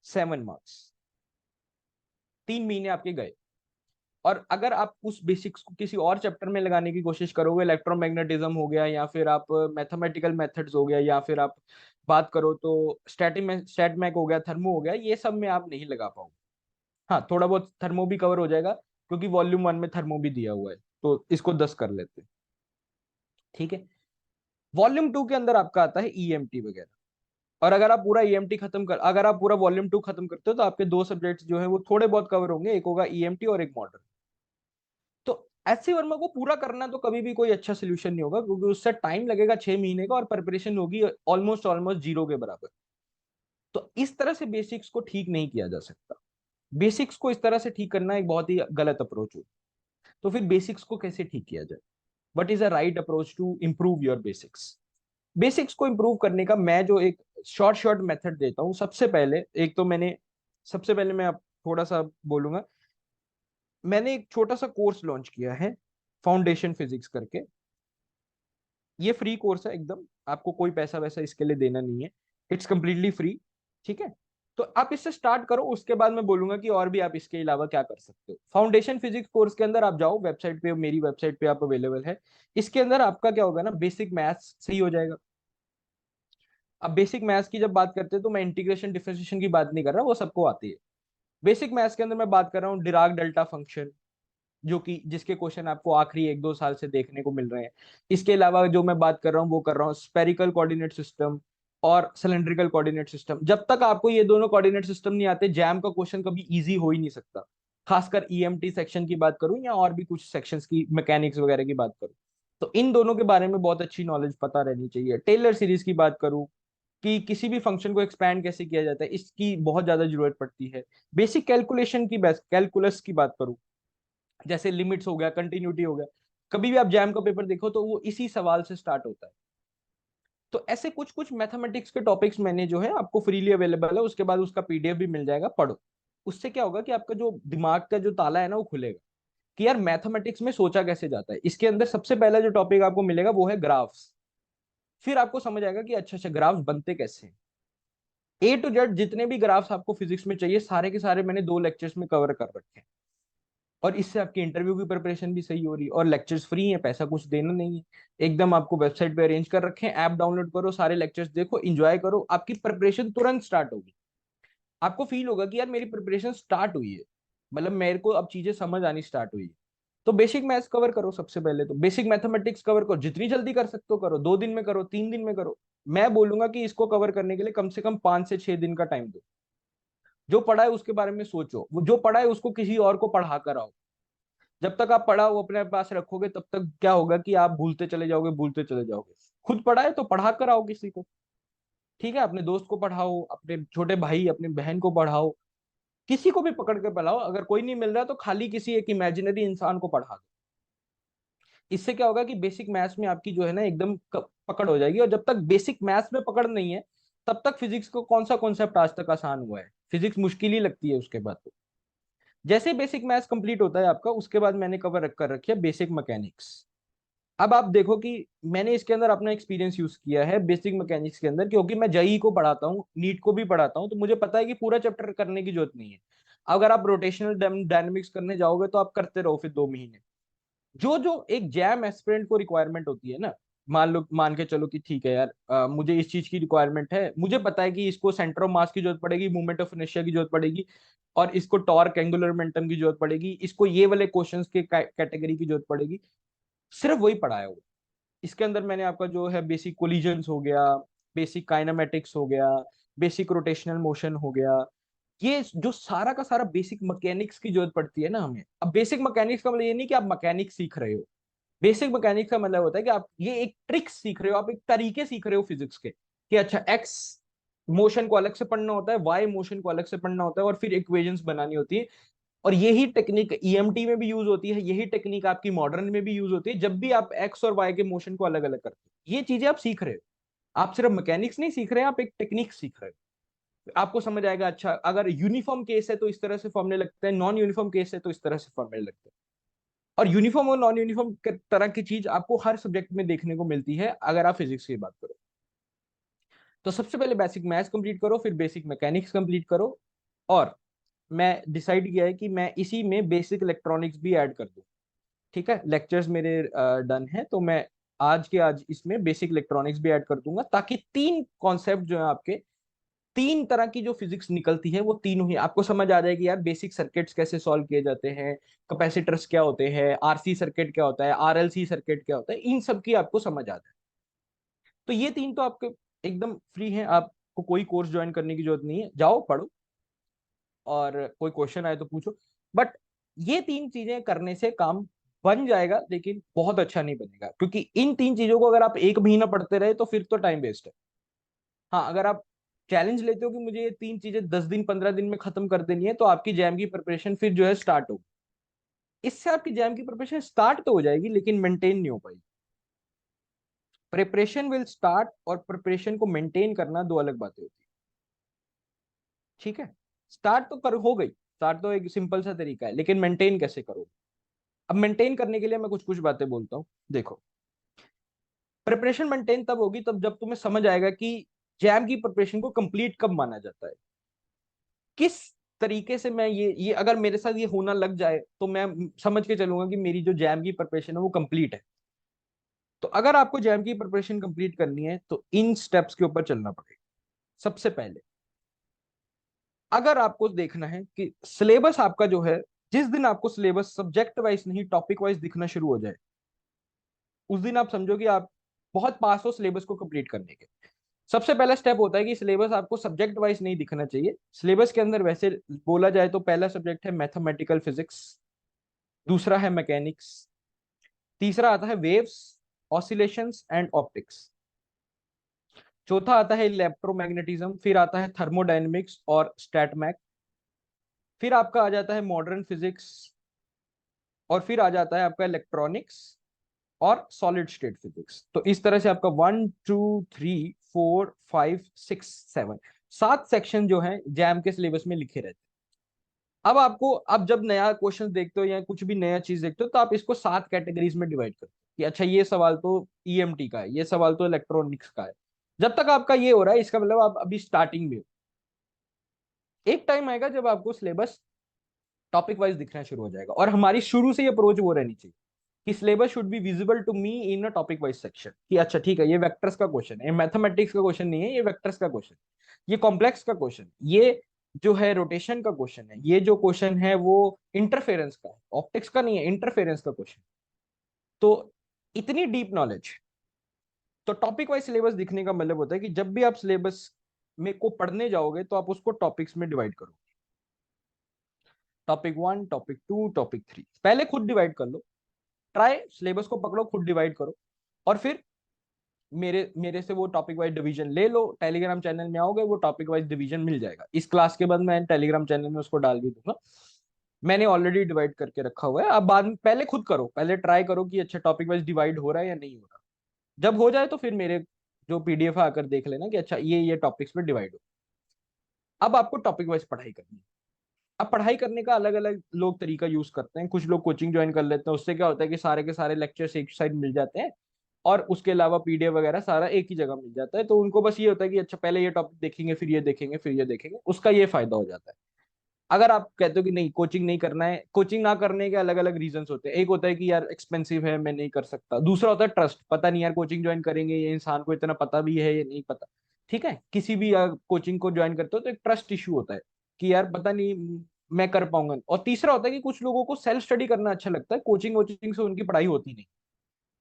7 मार्क्स। 3 महीने आपके गए। और अगर आप उस बेसिक्स को किसी और चैप्टर में लगाने की कोशिश करोगे, इलेक्ट्रोमैग्नेटिज्म हो गया, या फिर आप मैथमेटिकल मेथड्स हो गया, या फिर आप बात करो तो स्टैट मैक हो गया, थर्मो हो गया, ये सब में आप नहीं लगा पाओगे। हाँ, थोड़ा बहुत थर्मो भी कवर हो जाएगा क्योंकि वॉल्यूम 1 में थर्मो भी दिया हुआ है, तो इसको 10 कर लेते हैं। ठीक है। वॉल्यूम 2 के अंदर आपका आता है ईएमटी वगैरह। और अगर आप पूरा ईएमटी खत्म कर अगर आप पूरा वॉल्यूम 2 खत्म करते हो तो आपके दो सब्जेक्ट्स जो है वो थोड़े बहुत कवर होंगे, एक होगा ईएमटी और एक मॉडर्न। तो एचसी वर्मा को पूरा करना तो कभी भी कोई अच्छा सोल्यूशन नहीं होगा, क्योंकि उससे टाइम लगेगा 6 महीने का और प्रिपरेशन होगी ऑलमोस्ट ऑलमोस्ट जीरो के बराबर। तो इस तरह से बेसिक्स को ठीक नहीं किया जा सकता। बेसिक्स को इस तरह से ठीक करना एक बहुत ही गलत अप्रोच हो। तो फिर बेसिक्स को कैसे ठीक किया जाए? What is a right approach to improve your basics? Basics को इंप्रूव करने का मैं जो एक शॉर्ट शॉर्ट मेथड देता हूँ, सबसे पहले मैं आप थोड़ा सा बोलूंगा। मैंने एक छोटा सा कोर्स लॉन्च किया है, फाउंडेशन फिजिक्स करके। ये फ्री कोर्स है एकदम, आपको कोई पैसा वैसा इसके लिए देना नहीं है, इट्स कंप्लीटली फ्री। ठीक है। तो आप इससे स्टार्ट करो, उसके बाद मैं बोलूंगा कि और भी आप इसके अलावा क्या कर सकते हो। फाउंडेशन फिजिक्स कोर्स के अंदर आप जाओ, वेबसाइट पे, मेरी वेबसाइट पे आप अवेलेबल है। इसके अंदर आपका क्या होगा ना, बेसिक मैथ्स सही हो जाएगा। अब बेसिक मैथ्स की जब बात करते हैं तो मैं इंटीग्रेशन डिफरेंशिएशन की बात नहीं कर रहा, वो सबको आती है। बेसिक मैथ्स के अंदर मैं बात कर रहा हूँ डिराक डेल्टा फंक्शन, जो कि जिसके क्वेश्चन आपको आखिरी 1 2 साल से देखने को मिल रहे हैं। इसके अलावा जो मैं बात कर रहा हूँ वो कर रहा हूँ स्पेरिकल कोऑर्डिनेट सिस्टम और सिलेंड्रिकल कोऑर्डिनेट सिस्टम। जब तक आपको ये दोनों कोऑर्डिनेट सिस्टम नहीं आते, जैम का क्वेश्चन कभी इजी हो ही नहीं सकता। खासकर ईएमटी सेक्शन की बात करूं या और भी कुछ सेक्शंस की, मैकेनिक्स वगैरह की बात करूं, तो इन दोनों के बारे में बहुत अच्छी नॉलेज पता रहनी चाहिए। टेलर सीरीज की बात करूं कि किसी भी फंक्शन को एक्सपैंड कैसे किया जाता है, इसकी बहुत ज्यादा जरूरत पड़ती है। बेसिक कैलकुलेशन की, बेस्ट कैलकुलस की बात करूं, जैसे लिमिट्स हो गया, कंटिन्यूटी हो गया, कभी भी आप जैम का पेपर देखो तो वो इसी सवाल से स्टार्ट होता है। तो ऐसे कुछ कुछ मैथमेटिक्स के टॉपिक्स मैंने जो है आपको फ्रीली अवेलेबल है, उसके बाद उसका पीडीएफ भी मिल जाएगा, पढ़ो। उससे क्या होगा कि आपका जो दिमाग का जो ताला है ना वो खुलेगा कि यार मैथमेटिक्स में सोचा कैसे जाता है। इसके अंदर सबसे पहला जो टॉपिक आपको मिलेगा वो है ग्राफ्स। फिर आपको समझ आएगा कि अच्छा अच्छा ग्राफ्स बनते कैसे हैं। A to Z जितने भी ग्राफ्स आपको फिजिक्स में चाहिए सारे के सारे मैंने 2 लेक्चर्स में कवर कर रखे हैं। और इससे आपकी इंटरव्यू की प्रिपरेशन भी सही हो रही है, और लेक्चर्स फ्री हैं, पैसा कुछ देना नहीं है। एकदम आपको वेबसाइट पे अरेंज कर रखे हैं, ऐप डाउनलोड करो, सारे लेक्चर्स देखो, एंजॉय करो, आपकी प्रिपरेशन तुरंत स्टार्ट होगी। आपको फील होगा कि यार मेरी प्रिपरेशन स्टार्ट हुई है, मतलब मेरे को अब चीजें समझ आनी स्टार्ट हुई है। तो बेसिक मैथ्स कवर करो, सबसे पहले तो बेसिक मैथमेटिक्स कवर करो, जितनी जल्दी कर सकते हो करो, 2 दिन में करो, 3 दिन में करो। मैं बोलूंगा कि इसको कवर करने के लिए कम से कम 5 से 6 दिन का टाइम दो। जो पढ़ा है उसके बारे में सोचो, वो जो पढ़ा है उसको किसी और को पढ़ा कर आओ। जब तक आप पढ़ा वो अपने पास रखोगे तब तक क्या होगा कि आप भूलते चले जाओगे, भूलते चले जाओगे। खुद पढ़ा है तो पढ़ा कर आओ किसी को, ठीक है, अपने दोस्त को पढ़ाओ, अपने छोटे भाई अपनी बहन को पढ़ाओ, किसी को भी पकड़ के पढ़ाओ। अगर कोई नहीं मिल रहा तो खाली किसी एक इमेजिनरी इंसान को पढ़ा दो। इससे क्या होगा कि बेसिक मैथ्स में आपकी जो है ना एकदम पकड़ हो जाएगी। और जब तक बेसिक मैथ्स में पकड़ नहीं है तब तक फिजिक्स को कौन सा कॉन्सेप्ट आज तक आसान हुआ है, फिजिक्स मुश्किल ही लगती है उसके बाद तो। जैसे बेसिक मैथ्स कंप्लीट होता है आपका, उसके बाद मैंने कवर कर रखी है बेसिक मैकेनिक्स। अब आप देखो कि मैंने इसके अंदर अपना एक्सपीरियंस यूज किया है बेसिक मैकेनिक्स के अंदर, क्योंकि मैं जेई को पढ़ाता हूँ, नीट को भी पढ़ाता हूँ, तो मुझे पता है कि पूरा चैप्टर करने की जरूरत नहीं है। अगर आप रोटेशनल डायनेमिक्स करने जाओगे तो आप करते रहो फिर 2 महीने। जो जो एक जैम एस्पिरेंट को रिक्वायरमेंट होती है ना, मान के चलो कि ठीक है यार, मुझे इस चीज की रिक्वायरमेंट है, मुझे पता है कि इसको सेंटर ऑफ मास की जरूरत पड़ेगी, मूवमेंट ऑफ इनर्शिया की जरूरत पड़ेगी, और इसको टॉर्क एंगुलर मोमेंटम की जरूरत पड़ेगी, इसको ये वाले क्वेश्चंस के कैटेगरी की जरूरत पड़ेगी। सिर्फ वही पढ़ाया हुआ। इसके अंदर मैंने आपका जो है बेसिक कोलिजन्स हो गया, बेसिक काइनेमेटिक्स हो गया, बेसिक रोटेशनल मोशन हो गया, ये जो सारा का सारा बेसिक मैकेनिक्स की जरूरत पड़ती है ना हमें। अब बेसिक मैकेनिक्स का मतलब ये नहीं कि आप मैकेनिक्स सीख रहे हो। बेसिक मैकेनिक्स का मतलब होता है कि आप ये एक ट्रिक सीख रहे हो, आप एक तरीके सीख रहे हो फिजिक्स के, कि अच्छा एक्स मोशन को अलग से पढ़ना होता है, वाई मोशन को अलग से पढ़ना होता है, और फिर इक्वेशंस बनानी होती है। और यही टेक्निक ईएमटी में भी यूज होती है, यही टेक्निक आपकी मॉडर्न में भी यूज होती है, जब भी आप एक्स और वाई के मोशन को अलग अलग करते हो। ये चीजें आप सीख रहे हो, आप सिर्फ मैकेनिक्स नहीं सीख रहे हैं, आप एक टेक्निक सीख रहे हो। आपको समझ आएगा अच्छा अगर यूनिफॉर्म केस है तो इस तरह से फॉर्मूले लगते हैं, नॉन यूनिफॉर्म केस है तो इस तरह से फॉर्मूले लगते हैं। और यूनिफॉर्म और नॉन यूनिफॉर्म तरह की चीज आपको हर सब्जेक्ट में देखने को मिलती है अगर आप फिजिक्स की बात करो। तो सबसे पहले बेसिक मैथ्स कंप्लीट करो, फिर बेसिक मैकेनिक्स कंप्लीट करो। और मैं डिसाइड किया है कि मैं इसी में बेसिक इलेक्ट्रॉनिक्स भी ऐड कर दूं। ठीक है, लेक्चर्स मेरे डन है, तो मैं आज के आज इसमें बेसिक इलेक्ट्रॉनिक्स भी ऐड कर दूंगा, ताकि 3 कॉन्सेप्ट जो है आपके, 3 तरह की जो फिजिक्स निकलती है वो तीनों ही आपको समझ आ जाएगी। यार बेसिक सर्किट्स कैसे सॉल्व किए जाते हैं, कैपेसिटर्स क्या होते हैं, आरसी सर्किट क्या होता है, आरएलसी सर्किट क्या होता है, इन सब की आपको समझ आ जाए। तो ये तीन तो आपके एकदम फ्री हैं, आपको कोई कोर्स ज्वाइन करने की जरूरत नहीं है, जाओ पढ़ो और कोई क्वेश्चन आए तो पूछो। बट ये 3 चीजें करने से काम बन जाएगा, लेकिन बहुत अच्छा नहीं बनेगा, क्योंकि इन 3 चीजों को अगर आप 1 महीना पढ़ते रहे तो फिर तो टाइम वेस्ट है। हाँ, अगर आप चैलेंज लेते हो कि मुझे ये 3 चीजें 10 दिन 15 दिन में खत्म कर देनी है, तो आपकी जैम की प्रिपरेशन फिर जो है स्टार्ट होगी। इससे आपकी जैम की प्रिपरेशन स्टार्ट तो हो जाएगी लेकिन मेंटेन नहीं हो पाएगी। प्रिपरेशन विल स्टार्ट और प्रिपरेशन को मेंटेन करना दो अलग बातें होती है। ठीक है, स्टार्ट तो कर हो गई, स्टार्ट तो एक सिंपल सा तरीका है, लेकिन मेंटेन कैसे करोगे। अब मेंटेन करने के लिए मैं कुछ कुछ बातें बोलता हूँ, देखो। प्रिपरेशन मेंटेन तब होगी तब जब तुम्हें समझ आएगा कि जैम की प्रिपरेशन को कंप्लीट कब माना जाता है, किस तरीके से मैं ये अगर मेरे साथ ये होना लग जाए तो मैं समझ के चलूंगा कि मेरी जो जैम की प्रिपरेशन है वो कंप्लीट है। तो अगर आपको जैम की प्रिपरेशन कंप्लीट करनी है तो इन स्टेप्स के ऊपर चलना पड़ेगा। सबसे पहले, अगर आपको देखना है कि सिलेबस आपका जो है, जिस दिन आपको सिलेबस सब्जेक्ट वाइज नहीं टॉपिक वाइज दिखना शुरू हो जाए, उस दिन आप समझो कि आप बहुत पास हो सिलेबस को कंप्लीट करने के। सबसे पहला स्टेप होता है कि सिलेबस आपको सब्जेक्ट वाइज नहीं दिखना चाहिए। सिलेबस के अंदर वैसे बोला जाए तो पहला सब्जेक्ट है मैथमेटिकल फिजिक्स, दूसरा है मैकेनिक्स, तीसरा आता है वेव्स, ऑसिलेशंस एंड ऑप्टिक्स, चौथा आता है इलेक्ट्रोमैग्नेटिज्म, फिर आता है थर्मोडायनेमिक्स और स्टैटमैक, फिर आपका आ जाता है मॉडर्न फिजिक्स, और फिर आ जाता है आपका इलेक्ट्रॉनिक्स, और सॉलिड स्टेट फिजिक्स। तो इस तरह से आपका 1 2 3 4 5 6 7 7 सेक्शन जो है जैम के सिलेबस में लिखे रहते हैं। अब आपको, अब जब नया क्वेश्चन देखते हो या कुछ भी नया चीज देखते हो, तो आप इसको 7 कैटेगरीज में डिवाइड करते हो कि अच्छा ये सवाल तो ईएमटी का है, ये सवाल तो इलेक्ट्रॉनिक्स का है। जब तक आपका ये हो रहा है, इसका मतलब आप अभी स्टार्टिंग में हो। एक टाइम आएगा जब आपको सिलेबस टॉपिक वाइज दिखना शुरू हो जाएगा, और हमारी शुरू से ये अप्रोच वो रहनी चाहिए कि syllabus should be visible to me in a topic wise section, कि अच्छा ठीक है, ये वेक्टर्स का क्वेश्चन है, ये मैथमेटिक्स का क्वेश्चन नहीं है, ये वेक्टर्स का क्वेश्चन, ये कॉम्प्लेक्स का क्वेश्चन, ये जो है रोटेशन का क्वेश्चन है, ये जो क्वेश्चन है वो इंटरफेरेंस का है, ऑप्टिक्स का नहीं है, इंटरफेरेंस का क्वेश्चन। तो इतनी डीप नॉलेज। तो टॉपिक वाइज सिलेबस दिखने का मतलब होता है कि जब भी आप सिलेबस में को पढ़ने जाओगे तो आप उसको टॉपिक्स में डिवाइड करो। टॉपिक 1, टॉपिक 2, टॉपिक 3, पहले खुद डिवाइड कर लो। ट्राई सिलेबस को पकड़ो, खुद डिवाइड करो, और फिर मेरे मेरे से वो टॉपिक वाइज डिवीजन ले लो। टेलीग्राम चैनल में आओगे, वो टॉपिक वाइज डिवीजन मिल जाएगा। इस क्लास के बाद मैं टेलीग्राम चैनल में उसको डाल भी दूंगा। मैंने ऑलरेडी डिवाइड करके रखा हुआ है। अब बाद में पहले खुद करो, पहले ट्राई करो कि अच्छा टॉपिक वाइज डिवाइड हो रहा है या नहीं हो रहा। जब हो जाए तो फिर मेरे जो पीडीएफ है आकर देख लेना कि अच्छा ये टॉपिक्स में डिवाइड हो। अब आपको टॉपिक वाइज पढ़ाई करनी है। अब पढ़ाई करने का अलग अलग लोग तरीका यूज करते हैं। कुछ लोग कोचिंग ज्वाइन कर लेते हैं, उससे क्या होता है कि सारे के सारे लेक्चर्स एक साइड मिल जाते हैं, और उसके अलावा पीडीएफ वगैरह सारा एक ही जगह मिल जाता है। तो उनको बस ये होता है कि अच्छा पहले ये टॉपिक देखेंगे, फिर ये देखेंगे, फिर ये देखेंगे, उसका ये फायदा हो जाता है। अगर आप कहते हो कि नहीं कोचिंग नहीं करना है, कोचिंग ना करने के अलग अलग रीजंस होते हैं। एक होता है कि यार एक्सपेंसिव है, मैं नहीं कर सकता। दूसरा होता है ट्रस्ट, पता नहीं यार कोचिंग ज्वाइन करेंगे ये इंसान को इतना पता भी है या नहीं पता। ठीक है, किसी भी कोचिंग को ज्वाइन करते हो तो एक ट्रस्ट इशू होता है कि यार पता नहीं मैं कर पाऊंगा। और तीसरा होता है कि कुछ लोगों को सेल्फ स्टडी करना अच्छा लगता है, कोचिंग वोचिंग से उनकी पढ़ाई होती नहीं।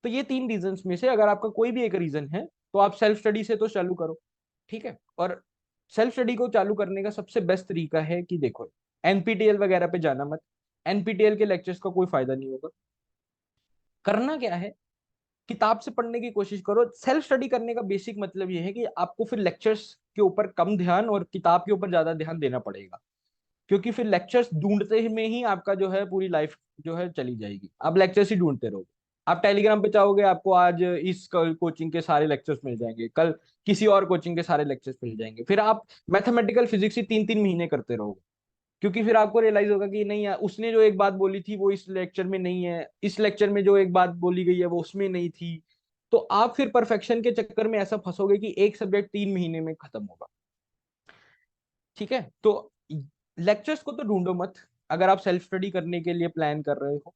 तो ये 3 रीजंस में से अगर आपका कोई भी एक रीजन है, तो आप सेल्फ स्टडी से तो चालू करो। ठीक है, और सेल्फ स्टडी को चालू करने का सबसे बेस्ट तरीका है कि देखो, एनपीटीएल वगैरह पे जाना मत। एनपीटीएल के लेक्चर्स का कोई फायदा नहीं होगा। करना क्या है, किताब से पढ़ने की कोशिश करो। सेल्फ स्टडी करने का बेसिक मतलब ये है कि आपको फिर लेक्चर्स के ऊपर कम ध्यान और किताब के ऊपर ज्यादा ध्यान देना पड़ेगा, क्योंकि फिर लेक्चर्स ढूंढते में ही आपका जो है पूरी लाइफ जो है चली जाएगी। आप लेक्चर्स ही ढूंढते रहोगे। आप टेलीग्राम पे चाहोगे, आपको आज इस कोचिंग के सारे लेक्चर्स मिल जाएंगे, कल किसी और कोचिंग के सारे लेक्चर्स मिल जाएंगे, फिर आप मैथमेटिकल फिजिक्स ही 3 3 महीने करते रहोगे। क्योंकि फिर आपको रियलाइज होगा कि नहीं यार, उसने जो एक बात बोली थी वो इस लेक्चर में नहीं है, इस लेक्चर में जो एक बात बोली गई है वो उसमें नहीं थी। तो आप फिर परफेक्शन के चक्कर में ऐसा फंसोगे कि एक सब्जेक्ट 3 महीने में खत्म होगा। ठीक है, तो लेक्चर्स को तो ढूंढो मत अगर आप सेल्फ स्टडी करने के लिए प्लान कर रहे हो।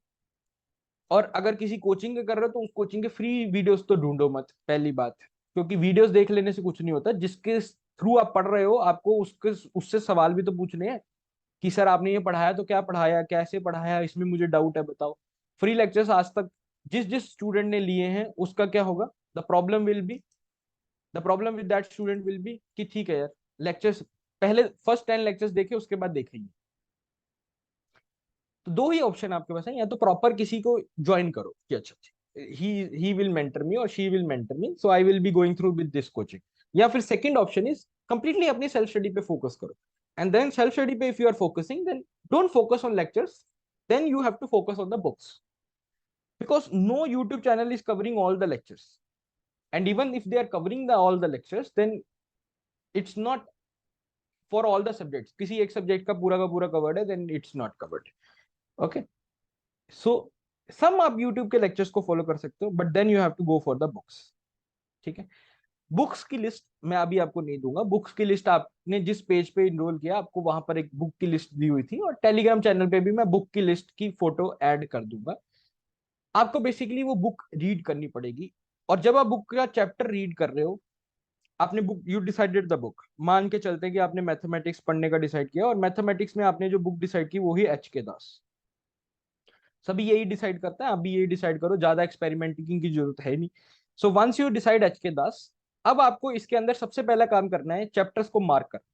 और अगर किसी कोचिंग के कर रहे हो तो उस कोचिंग के फ्री वीडियोस तो ढूंढो मत, पहली बात। क्योंकि वीडियोस देख लेने से कुछ नहीं होता। जिसके थ्रू आप पढ़ रहे हो, आपको उसके उससे सवाल भी तो पूछने हैं कि सर आपने ये पढ़ाया तो क्या पढ़ाया, कैसे पढ़ाया, इसमें मुझे डाउट है बताओ। फ्री लेक्चर्स आज तक जिस जिस स्टूडेंट ने लिए हैं उसका क्या होगा, the problem will be, the problem with that student will be कि ठीक है यार, लेक्चर्स पहले फर्स्ट 10 लेक्चर्स देखे, उसके बाद देखेंगे। तो दो ही ऑप्शन आपके पास है, या तो प्रॉपर किसी को ज्वाइन करो कि अच्छा ही विल मेंटर मी और she will mentor me, so I will be going through with this coaching. या फिर सेकंड ऑप्शन इज कंप्लीटली अपनी सेल्फ स्टडी पे फोकस करो। एंड देन सेल्फ स्टडी पे if you are focusing, then don't focus on lectures, then you have to focus on the books, because no YouTube channel is covering all the lectures. And even if they are covering all the lectures, then it's not for all the subjects. किसी एक सब्जेक्ट का पूरा कवर्ड है, then it's not covered. Okay, so some आप YouTube के लेक्चर्स को फॉलो कर सकते हो, but then you have to go for the books. ठीक है, बुक्स की लिस्ट मैं अभी आपको नहीं दूंगा। बुक्स की लिस्ट आपने जिस पेज पे इनरोल किया, आपको वहां पर एक बुक की लिस्ट दी हुई थी, और टेलीग्राम चैनल पे भी मैं बुक की लिस्ट की फोटो ऐड कर दूंगा। आपको बेसिकली वो बुक रीड करनी पड़ेगी। और जब आप बुक का चैप्टर रीड कर रहे हो, आपने book, you decided the book, मान के चलते हैं कि आपने मैथमेटिक्स पढ़ने का डिसाइड किया, और मैथमेटिक्स में आपने जो बुक डिसाइड की वो ही HK दास। सभी यही डिसाइड करता है, आप भी यही डिसाइड करो, ज्यादा एक्सपेरिमेंटिंग की जरूरत है नहीं। So once you decide HK Das, अब आपको इसके अंदर सबसे पहला काम करना है, चैप्टर्स को मार्क करना।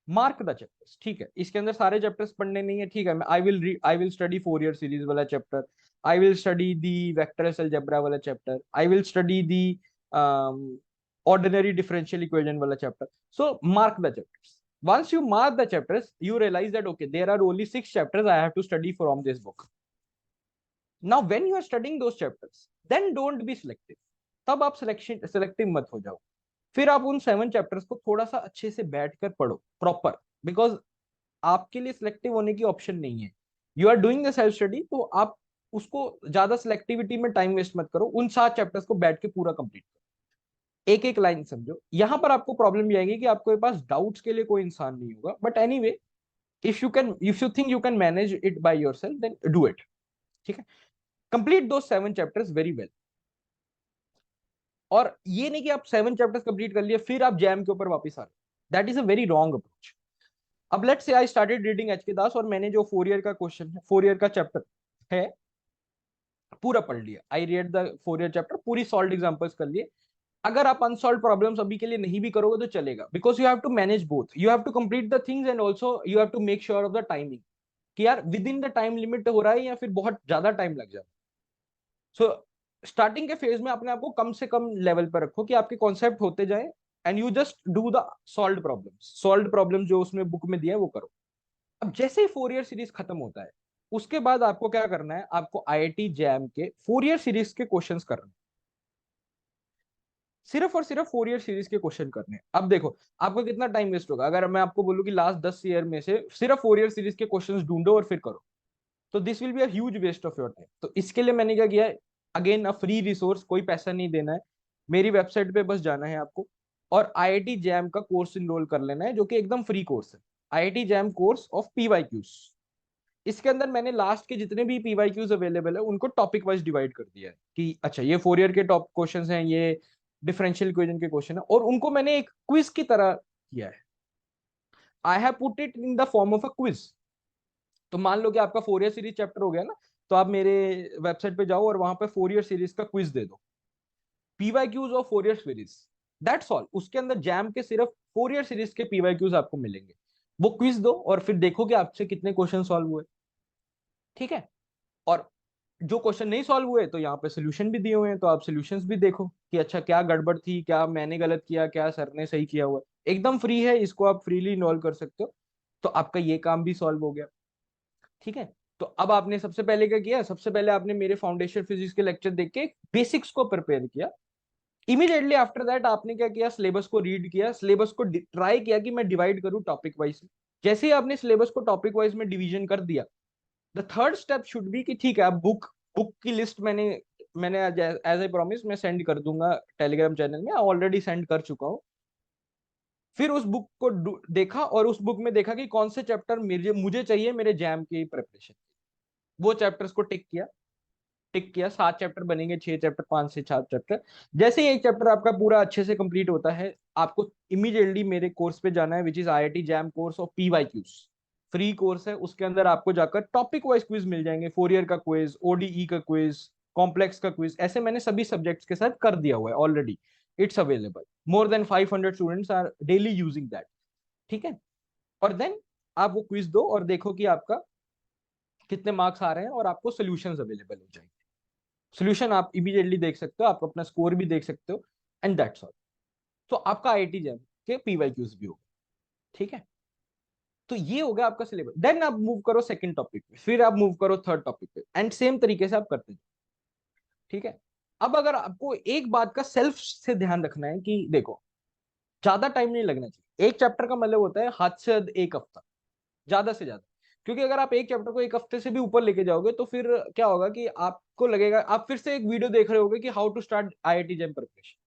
Mark the chapters. ठीक है, इसके अंदर सारे चैप्टर्स पढ़ने नहीं है। ठीक है, I will study 4 year series वाला chapter, I will study the vector algebra वाला chapter, I will study the ordinary differential equation वाला chapter. So mark the chapters. once you mark the chapters, you realize that okay, there are only 6 chapters I have to study from this book. Now when you are studying those chapters then don't be selective, तब आप सिलेक्टिव मत हो जाओ। फिर आप उन 7 चैप्टर्स को थोड़ा सा अच्छे से बैठ कर पढ़ो प्रॉपर, बिकॉज आपके लिए सिलेक्टिव होने की ऑप्शन नहीं है। You are doing the self study, तो आप उसको ज्यादा सिलेक्टिविटी में टाइम वेस्ट मत करो, उन 7 चैप्टर्स को बैठ के पूरा कंप्लीट करो, एक एक लाइन समझो। यहां पर आपको प्रॉब्लम ये आएगी कि आपके पास डाउट्स के लिए कोई इंसान नहीं होगा, but anyway if you think you can manage it by yourself then do it. ठीक है, कंप्लीट दो 7 चैप्टर्स वेरी वेल। और ये नहीं कि आप 7 चैप्टर्स कंप्लीट कर लिए फिर आप जैम के ऊपर वापस आ रहे, that is a very wrong approach. अब let's say I started reading H के दास, और मैंने जो 4 ईयर का क्वेश्चन है, 4 ईयर का चैप्टर है, पूरा पढ़ लिया। I read the 4 year chapter, पूरी सॉल्व एग्जांपल्स कर लिए। अगर आप अनसॉल्व प्रॉब्लम्स अभी के लिए नहीं भी करोगे तो चलेगा, because you have to manage both, you have to complete the things and also you have to make sure of the timing, कि यार within the time limit हो रहा है या फिर बहुत ज्यादा टाइम लग जाए। सो स्टार्टिंग के फेज में अपने आप को कम से कम लेवल पर रखो कि आपके कॉन्सेप्ट होते जाए, and you just do the solve problem जो उसमें बुक में दिया है वो करो। अब जैसे ही 4 ईयर सीरीज खत्म होता है, उसके बाद आपको क्या करना है, आपको आईआईटी जैम के 4 ईयर सीरीज के क्वेश्चंस करने हैं। सिर्फ और सिर्फ 4 ईयर सीरीज के क्वेश्चन करने हैं। अब देखो आपका कितना टाइम वेस्ट होगा अगर मैं आपको बोलूं कि लास्ट 10 ईयर में से सिर्फ 4 ईयर सीरीज के क्वेश्चंस ढूंढो और फिर करो, तो this will be a huge waste of your time. तो इसके लिए मैंने क्या किया है, अगेन अ फ्री रिसोर्स, कोई पैसा नहीं देना है, मेरी वेबसाइट पे बस जाना है आपको और आईआईटी जैम का कोर्स इनरोल कर लेना है, जो कि एकदम फ्री कोर्स है, IIT jam course of PYQs. इसके अंदर मैंने लास्ट के जितने भी पीवाईक्यूज अवेलेबल है उनको टॉपिक वाइज डिवाइड कर दिया है, कि अच्छा ये 4 ईयर के टॉप क्वेश्चंस हैं, ये डिफरेंशियल इक्वेशन के क्वेश्चन है, और उनको मैंने एक क्विज की तरह किया है। I have put it in the form of a quiz. तो मान लो कि आपका 4 ईयर सीरीज चैप्टर हो गया ना, तो आप मेरे वेबसाइट पे जाओ और वहां पे 4 ईयर सीरीज का क्विज दे दो, पीवाईक्यूज और 4 ईयर सीरीज, दैट्स ऑल। उसके अंदर जैम के सिर्फ 4 ईयर सीरीज के पीवाईक्यूज आपको मिलेंगे। वो क्विज दो और फिर देखो कि आपसे कितने क्वेश्चन सॉल्व हुए। ठीक है, और जो क्वेश्चन नहीं सॉल्व हुए तो यहाँ पे सोल्यूशन भी दिए हुए हैं, तो आप सोल्यूशंस भी देखो कि अच्छा क्या गड़बड़ थी, क्या मैंने गलत किया, क्या सर ने सही किया हुआ है। एकदम फ्री है, इसको आप फ्रीली इन्वॉल्व कर सकते हो। तो आपका ये काम भी सॉल्व हो गया। ठीक है, तो अब आपने सबसे पहले क्या किया, सबसे पहले आपने मेरे फाउंडेशन फिजिक्स के लेक्चर देख के बेसिक्स को प्रिपेयर किया। इमीडिएटली आफ्टर दैट आपने क्या किया, सिलेबस को रीड किया, सिलेबस को ट्राई किया कि मैं डिवाइड करूं टॉपिक वाइज। जैसे ही आपने सिलेबस को टॉपिक वाइज में डिवीजन कर दिया, the third step should be कि ठीक है, अब बुक बुक की लिस्ट मैंने मैंने एज ए प्रॉमिस मैं सेंड कर दूंगा टेलीग्राम चैनल में, ऑलरेडी सेंड कर चुका हूँ। फिर उस बुक को देखा और उस बुक में देखा कि कौन से चैप्टर मुझे चाहिए मेरे जैम की प्रिपरेशन। वो चैप्टर्स को टिक किया 7 चैप्टर बनेंगे, 6 चैप्टर, 5 से 7 चैप्टर। जैसे ही एक चैप्टर आपका पूरा अच्छे से कंप्लीट होता है, आपको इमीडिएटली मेरे कोर्स पे जाना है, which is IIT jam course of PYQs. Free course है, उसके अंदर आपको जाकर टॉपिक वाइज क्विज मिल जाएंगे, 4 ईयर का क्विज, ओडीई का क्विज, कॉम्प्लेक्स का क्विज, ऐसे मैंने सभी सब्जेक्ट्स के साथ कर दिया हुआ है already. It's available, more than 500 students are daily using that. ठीक है, और देन आप वो क्विज दो और देखो कि आपका कितने मार्क्स आ रहे हैं, और आपको सोल्यूशंस अवेलेबल हो जाएंगे। सोल्यूशन आप इमीडिएटली देख सकते हो, आप अपना स्कोर भी देख सकते हो, एंड दैट्स ऑल। तो आपका आईआईटी जैम के पीवाईक्यूज भी होगा। ठीक है, तो ये हो गया आपका सिलेबस। देन आप मूव करो सेकंड टॉपिक पे, फिर आप मूव करो थर्ड टॉपिक पे, एंड सेम तरीके से आप करते जाओ। ठीक है, अब अगर आपको एक बात का सेल्फ से ध्यान रखना है कि देखो, ज्यादा टाइम नहीं लगना चाहिए। एक चैप्टर का मतलब होता है हाथ से 1 हफ्ता, ज्यादा से ज्यादा। क्योंकि अगर आप एक चैप्टर को 1 हफ्ते से भी ऊपर लेके जाओगे तो फिर क्या होगा कि आपको लगेगा आप फिर से एक वीडियो देख रहे होगे कि how to start IIT JAM preparation.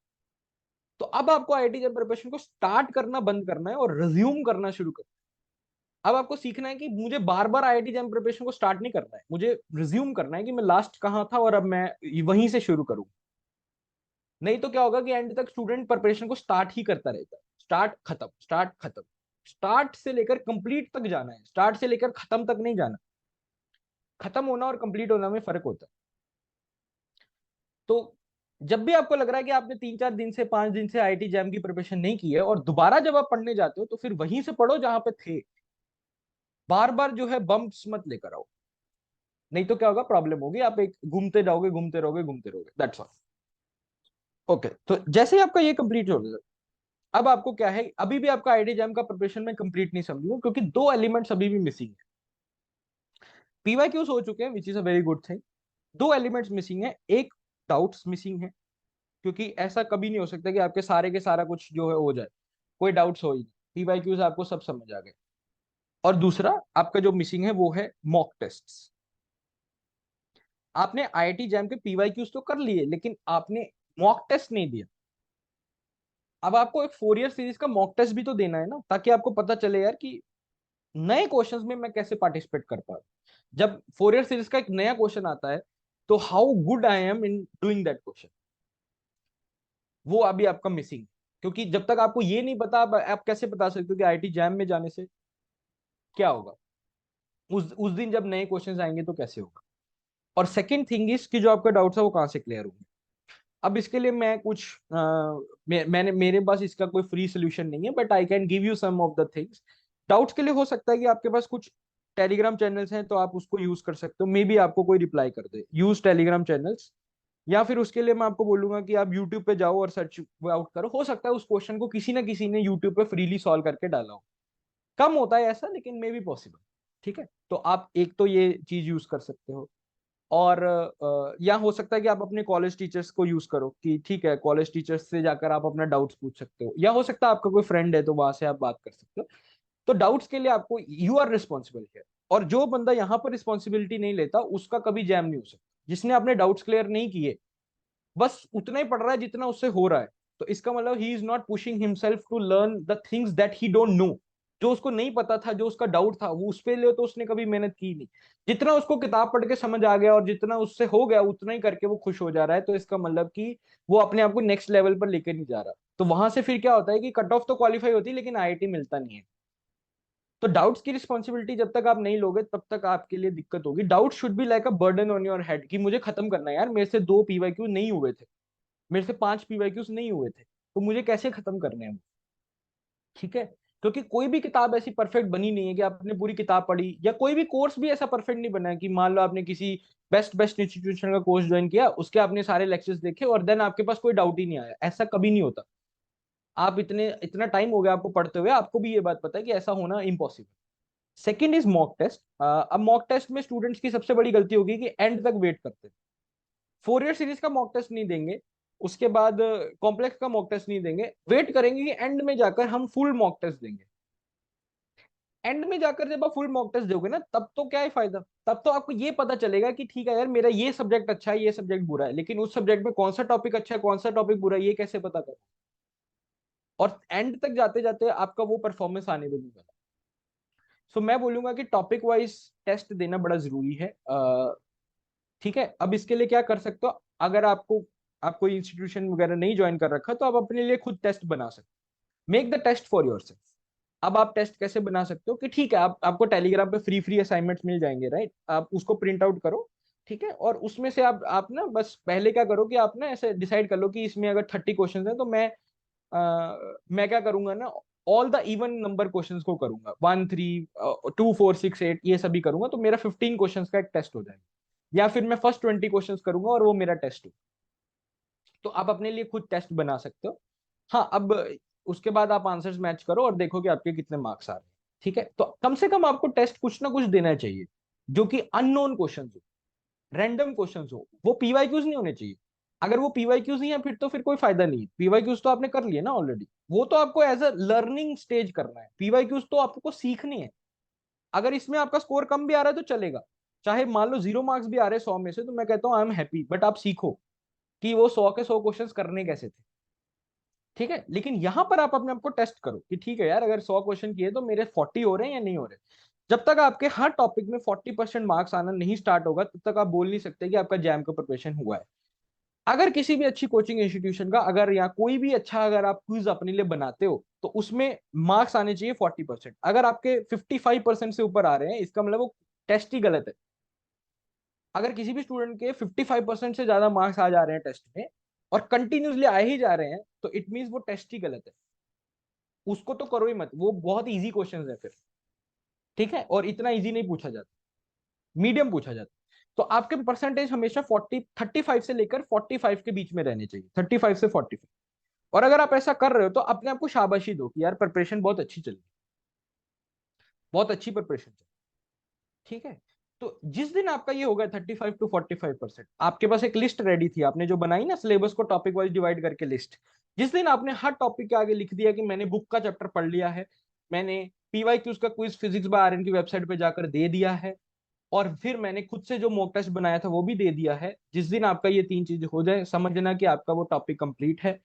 तो अब आपको आईआईटी जेम प्रिपरेशन को स्टार्ट करना बंद करना है और रिज्यूम करना शुरू करना है। अब आपको सीखना है कि मुझे बार बार आईआईटी जेम प्रिपरेशन को स्टार्ट नहीं करना है, मुझे रिज्यूम करना है कि मैं लास्ट कहाँ था और अब मैं वहीं से शुरू करूँ। नहीं तो क्या होगा कि एंड तक स्टूडेंट प्रिपरेशन को स्टार्ट ही करता रहता है, स्टार्ट खत्म, स्टार्ट खत्म। स्टार्ट से लेकर कंप्लीट तक जाना है, स्टार्ट से लेकर खत्म तक नहीं जाना। खत्म होना और कंप्लीट होना में फर्क होता है। तो जब भी आपको लग रहा है कि आपने 3-4 दिन से 5 दिन से आईआईटी जैम की प्रिपरेशन नहीं की है, और दोबारा जब आप पढ़ने जाते हो तो फिर वहीं से पढ़ो जहां पे थे। बार बार जो है बम्प्स मत लेकर आओ, नहीं तो क्या होगा, प्रॉब्लम होगी, आप एक घूमते जाओगे, घूमते रहोगे, घूमते रहोगे, दैट्स ऑल। ओके, तो जैसे ही आपका ये कंप्लीट हो गया, अब आपको क्या है, अभी भी आपका आईआईटी जैम का प्रिपरेशन में कंप्लीट नहीं समझूंगा, क्योंकि 2 एलिमेंट्स अभी भी मिसिंग है। पीवाईक्यूज हो चुके हैं, which is a very good thing. दो एलिमेंट्स मिसिंग है, एक डाउट्स मिसिंग है, क्योंकि ऐसा कभी नहीं हो सकता कि आपके सारे के सारा कुछ जो है हो जाए, कोई डाउट्स हो ही नहीं, पीवाईक्यूज आपको सब समझ आ गए। और दूसरा आपका जो मिसिंग है वो है मॉक टेस्ट्स। आपने आईआईटी जैम के पीवाईक्यूज तो कर लिए, लेकिन आपने मॉक टेस्ट नहीं दिया। अब आपको एक 4 ईयर सीरीज का मॉक टेस्ट भी तो देना है ना, ताकि आपको पता चले यार कि नए क्वेश्चंस में मैं कैसे पार्टिसिपेट कर पा रहा हूं। जब 4 ईयर सीरीज का एक नया क्वेश्चन आता है, तो how good I am in doing that question, वो अभी आपका मिसिंग है। क्योंकि जब तक आपको ये नहीं पता, आप कैसे बता सकते हो कि आईआईटी जैम में जाने से क्या होगा, उस दिन जब नए क्वेश्चंस आएंगे तो कैसे होगा। और सेकंड थिंग इज कि जो आपका डाउट्स है वो कहाँ से क्लियर होंगे। अब इसके लिए मैं कुछ मैंने मेरे पास इसका कोई फ्री सोल्यूशन नहीं है, but I can give you some of the things. Doubts के लिए हो सकता है कि आपके पास कुछ टेलीग्राम चैनल्स हैं, तो आप उसको यूज कर सकते हो, मे बी आपको कोई रिप्लाई कर दे, यूज टेलीग्राम चैनल्स। या फिर उसके लिए मैं आपको बोलूंगा कि आप यूट्यूब पे जाओ और सर्च आउट करो, हो सकता है उस क्वेश्चन को किसी ना किसी ने यूट्यूब पे फ्रीली सॉल्व करके डाला हो। कम होता है ऐसा, लेकिन मे बी पॉसिबल। ठीक है, तो आप एक तो ये चीज यूज कर सकते हो। और या हो सकता है कि आप अपने कॉलेज टीचर्स को यूज करो, कि ठीक है कॉलेज टीचर्स से जाकर आप अपना डाउट्स पूछ सकते हो, या हो सकता है आपका कोई फ्रेंड है तो वहां से आप बात कर सकते हो। तो डाउट्स के लिए आपको, यू आर रिस्पॉन्सिबल है। और जो बंदा यहाँ पर रिस्पॉन्सिबिलिटी नहीं लेता उसका कभी जैम नहीं हो सकता। जिसने अपने डाउट्स क्लियर नहीं किए, बस उतना ही पढ़ रहा है जितना उससे हो रहा है, तो इसका मतलब he is not pushing himself to learn the things that he don't know. जो उसको नहीं पता था, जो उसका डाउट था, वो उस पे लिए तो उसने कभी मेहनत की नहीं। जितना उसको किताब पढ़ के समझ आ गया और जितना उससे हो गया उतना ही करके वो खुश हो जा रहा है, तो इसका मतलब कि वो अपने आप को नेक्स्ट लेवल पर लेकर नहीं जा रहा। तो वहां से फिर क्या होता है कि कट ऑफ तो क्वालिफाई होती है, लेकिन आईआईटी मिलता नहीं है। तो डाउट्स की रिस्पॉन्सिबिलिटी जब तक आप नहीं लोगे तब तक आपके लिए दिक्कत होगी। Doubt should be like a burden on your head, कि मुझे खत्म करना है यार, मेरे से 2 पीवाईक्यू नहीं हुए थे, मेरे से 5 पीवाईक्यूज नहीं हुए थे, तो मुझे कैसे खत्म करने हैं। ठीक है, क्योंकि कोई भी किताब ऐसी परफेक्ट बनी नहीं है कि आपने पूरी किताब पढ़ी, या कोई भी कोर्स भी ऐसा परफेक्ट नहीं बना है कि मान लो आपने किसी बेस्ट बेस्ट इंस्टीट्यूशन का कोर्स ज्वाइन किया, उसके आपने सारे लेक्चर्स देखे और देन आपके पास कोई डाउट ही नहीं आया। ऐसा कभी नहीं होता। आप इतना टाइम हो गया आपको पढ़ते हुए, आपको भी ये बात पता है कि ऐसा होना impossible. Second is mock test. अब मॉक टेस्ट में स्टूडेंट्स की सबसे बड़ी गलती होगी कि एंड तक वेट करते हैं। 4 ईयर सीरीज का मॉक टेस्ट नहीं देंगे, उसके बाद कॉम्प्लेक्स का मॉक टेस्ट नहीं देंगे, वेट करेंगे कि एंड में जाकर हम फुल मॉक टेस्ट देंगे। एंड में जाकर जब आप फुल मॉक टेस्ट दोगे ना, तब तो क्या है फायदा। तब तो आपको ये पता चलेगा कि ठीक है यार, मेरा ये सब्जेक्ट अच्छा है, ये सब्जेक्ट बुरा है, लेकिन उस सब्जेक्ट में कौन सा टॉपिक अच्छा है, कौन सा टॉपिक बुरा है, ये कैसे पता करें। और एंड तक जाते जाते आपका वो परफॉर्मेंस आने भी नहीं वाला। सो मैं बोलूंगा कि टॉपिक वाइज टेस्ट देना बड़ा जरूरी है। ठीक है, अब इसके लिए क्या कर सकते हो, अगर आप कोई इंस्टीट्यूशन वगैरह नहीं ज्वाइन कर रखा, तो आप अपने लिए खुद टेस्ट बना सकते हो। Make the test for yourself. अब आप टेस्ट कैसे बना सकते हो कि ठीक है, आपको टेलीग्राम पे फ्री फ्री असाइनमेंट्स मिल जाएंगे, राइट। आप उसको प्रिंट आउट करो। ठीक है, और उसमें से आप ना बस पहले क्या करो कि आप ना ऐसे डिसाइड कर लो कि इसमें अगर 30 क्वेश्चन है, तो मैं क्या करूंगा ना, all the even number questions को करूंगा, 1 3 2 4 6 8 ये सभी करूंगा, तो मेरा 15 क्वेश्चंस का एक टेस्ट हो जाएगा। या फिर मैं फर्स्ट 20 क्वेश्चंस करूंगा और वो मेरा टेस्ट हो। तो आप अपने लिए खुद टेस्ट बना सकते हो। हाँ, अब उसके बाद आप आंसर्स मैच करो और देखो कि आपके कितने मार्क्स आ रहे हैं। ठीक है, तो कम से कम आपको टेस्ट कुछ ना कुछ देना चाहिए, जो कि अननोन क्वेश्चंस हो, रैंडम क्वेश्चंस हो, वो पीवाईक्यूज नहीं होने चाहिए। अगर वो पीवाईक्यूज नहीं है, फिर तो फिर कोई फायदा नहीं है। पीवाईक्यूज तो आपने कर लिए ना ऑलरेडी, वो तो आपको एज अ लर्निंग स्टेज करना है। पीवाईक्यूज तो आपको सीखनी है। अगर इसमें आपका स्कोर कम भी आ रहा है तो चलेगा, चाहे मान लो 0 मार्क्स भी आ रहे हैं 100 में से, तो मैं कहता हूँ आई एम हैप्पी, बट आप सीखो कि वो 100 के 100 क्वेश्चंस करने कैसे थे। ठीक है, लेकिन यहां पर आप अपने आप को टेस्ट करो कि ठीक है यार, अगर 100 क्वेश्चन किए तो मेरे 40 हो रहे हैं या नहीं हो रहे। जब तक आपके हर टॉपिक में 40% मार्क्स आना नहीं स्टार्ट होगा, तब तक आप बोल नहीं सकते कि आपका जैम का प्रिपरेशन हुआ है। अगर किसी भी अच्छी कोचिंग इंस्टीट्यूशन का, अगर या कोई भी अच्छा, अगर आप क्विज अपने लिए बनाते हो, तो उसमें मार्क्स आने चाहिए 40%। अगर आपके 55% से ऊपर आ रहे हैं, इसका मतलब वो टेस्ट ही गलत है। अगर किसी भी स्टूडेंट के 55% से ज्यादा मार्क्स आ जा रहे हैं टेस्ट में, और कंटिन्यूसली आ ही जा रहे हैं, तो इट मीन वो टेस्ट ही गलत है। उसको तो करो ही मत, वो बहुत इजी क्वेश्चन है फिर। ठीक है, और इतना इजी नहीं पूछा जाता, मीडियम पूछा जाता। तो आपके परसेंटेज हमेशा 35 से लेकर 45 के बीच में रहने चाहिए, 35 से 45। और अगर आप ऐसा कर रहे हो, तो अपने आप को शाबाशी दो कि यार प्रिपरेशन बहुत अच्छी चल रही है, बहुत अच्छी प्रिपरेशन चल रही है। ठीक है, तो जिस दिन आपका ये होगा 35 to 45%, आपके पास एक लिस्ट रेडी थी, आपने जो बनाई ना सिलेबस को टॉपिक वाइज डिवाइड करके लिस्ट, जिस दिन आपने हर टॉपिक के आगे लिख दिया कि मैंने बुक का चैप्टर पढ़ लिया है, मैंने पीवाईक्यूज का क्विज फिजिक्स बाय आर्यन की वेबसाइट पे जाकर दे दिया है, और फिर मैंने खुद से जो मॉक टेस्ट बनाया था वो भी दे दिया है, जिस दिन आपका ये तीन चीजें हो जाए, समझना कि आपका वो टॉपिक कंप्लीट है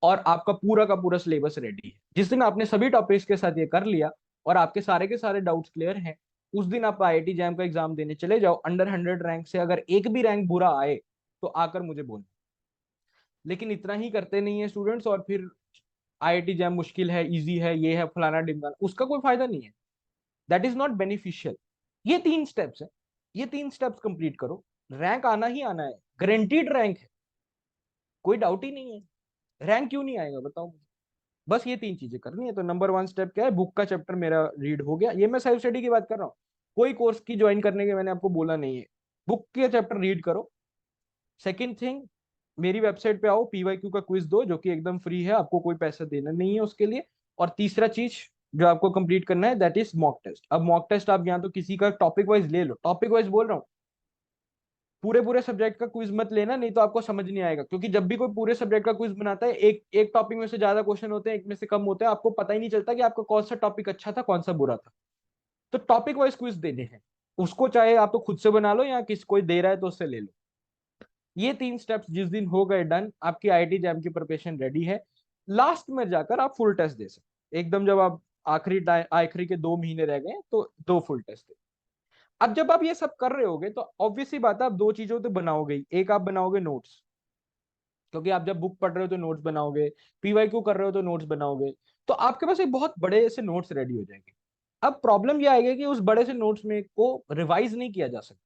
और आपका पूरा का पूरा सिलेबस रेडी है। जिस दिन आपने सभी टॉपिक्स के साथ ये कर लिया और आपके सारे के सारे डाउट्स क्लियर हैं, उस दिन आप आईआईटी जैम का एग्जाम देने चले जाओ। अंडर 100 रैंक से अगर एक भी रैंक बुरा आए तो आकर मुझे बोलना। लेकिन इतना ही करते नहीं है स्टूडेंट्स, और फिर आईआईटी जैम मुश्किल है, इजी है, ये है फलाना ढिमकाना, उसका कोई फायदा नहीं है। That is not beneficial. ये तीन स्टेप्स है, ये तीन स्टेप्स कंप्लीट करो, रैंक आना ही आना है, गारंटीड रैंक है, कोई डाउट ही नहीं है। रैंक क्यों नहीं आएगा बताओ। बस ये तीन चीजें करनी है। तो नंबर वन स्टेप क्या है, बुक का चैप्टर मेरा रीड हो गया, ये मैं सेल्फ स्टडी की बात कर रहा हूँ, कोई कोर्स की ज्वाइन करने के मैंने आपको बोला नहीं है। बुक के चैप्टर रीड करो। सेकंड थिंग, मेरी वेबसाइट पे आओ, पीवाईक्यू का क्विज दो जो कि एकदम फ्री है, आपको कोई पैसा देना नहीं है उसके लिए। और तीसरा चीज जो आपको कंप्लीट करना है दैट इज मॉक टेस्ट। अब मॉक टेस्ट आप यहाँ तो किसी का टॉपिक वाइज ले लो, टॉपिक वाइज बोल रहा हूँ, पूरे पूरे सब्जेक्ट का क्विज मत लेना, नहीं तो आपको समझ नहीं आएगा। क्योंकि जब भी कोई पूरे सब्जेक्ट का क्विज बनाता है, एक एक टॉपिक में से ज्यादा क्वेश्चन होते हैं, एक में से कम होते हैं, आपको पता ही नहीं चलता कि आपका कौन सा टॉपिक अच्छा था कौन सा बुरा था। तो टॉपिक वाइज क्विज देने हैं, उसको चाहे आप तो खुद से बना लो या किसी कोई दे रहा है तो उससे ले लो। ये तीन स्टेप्स जिस दिन हो गए डन, आपकी आईआईटी जैम की प्रिपरेशन रेडी है। लास्ट में जाकर आप फुल टेस्ट दे सकते, एकदम जब आप आखिरी के 2 महीने रह गए तो दो फुल टेस्ट दे। अब जब आप ये सब कर रहे होगे तो ऑब्वियसली बात है, आप दो चीजों तो बनाओगे ही। एक आप बनाओगे नोट्स, क्योंकि आप जब बुक पढ़ रहे हो तो नोट्स बनाओगे, पीवाईक्यू कर रहे हो तो नोट्स बनाओगे, तो आपके पास एक बहुत बड़े से नोट्स रेडी हो जाएंगे। अब प्रॉब्लम यह आएगी कि उस बड़े से नोट्स में को रिवाइज नहीं किया जा सकता।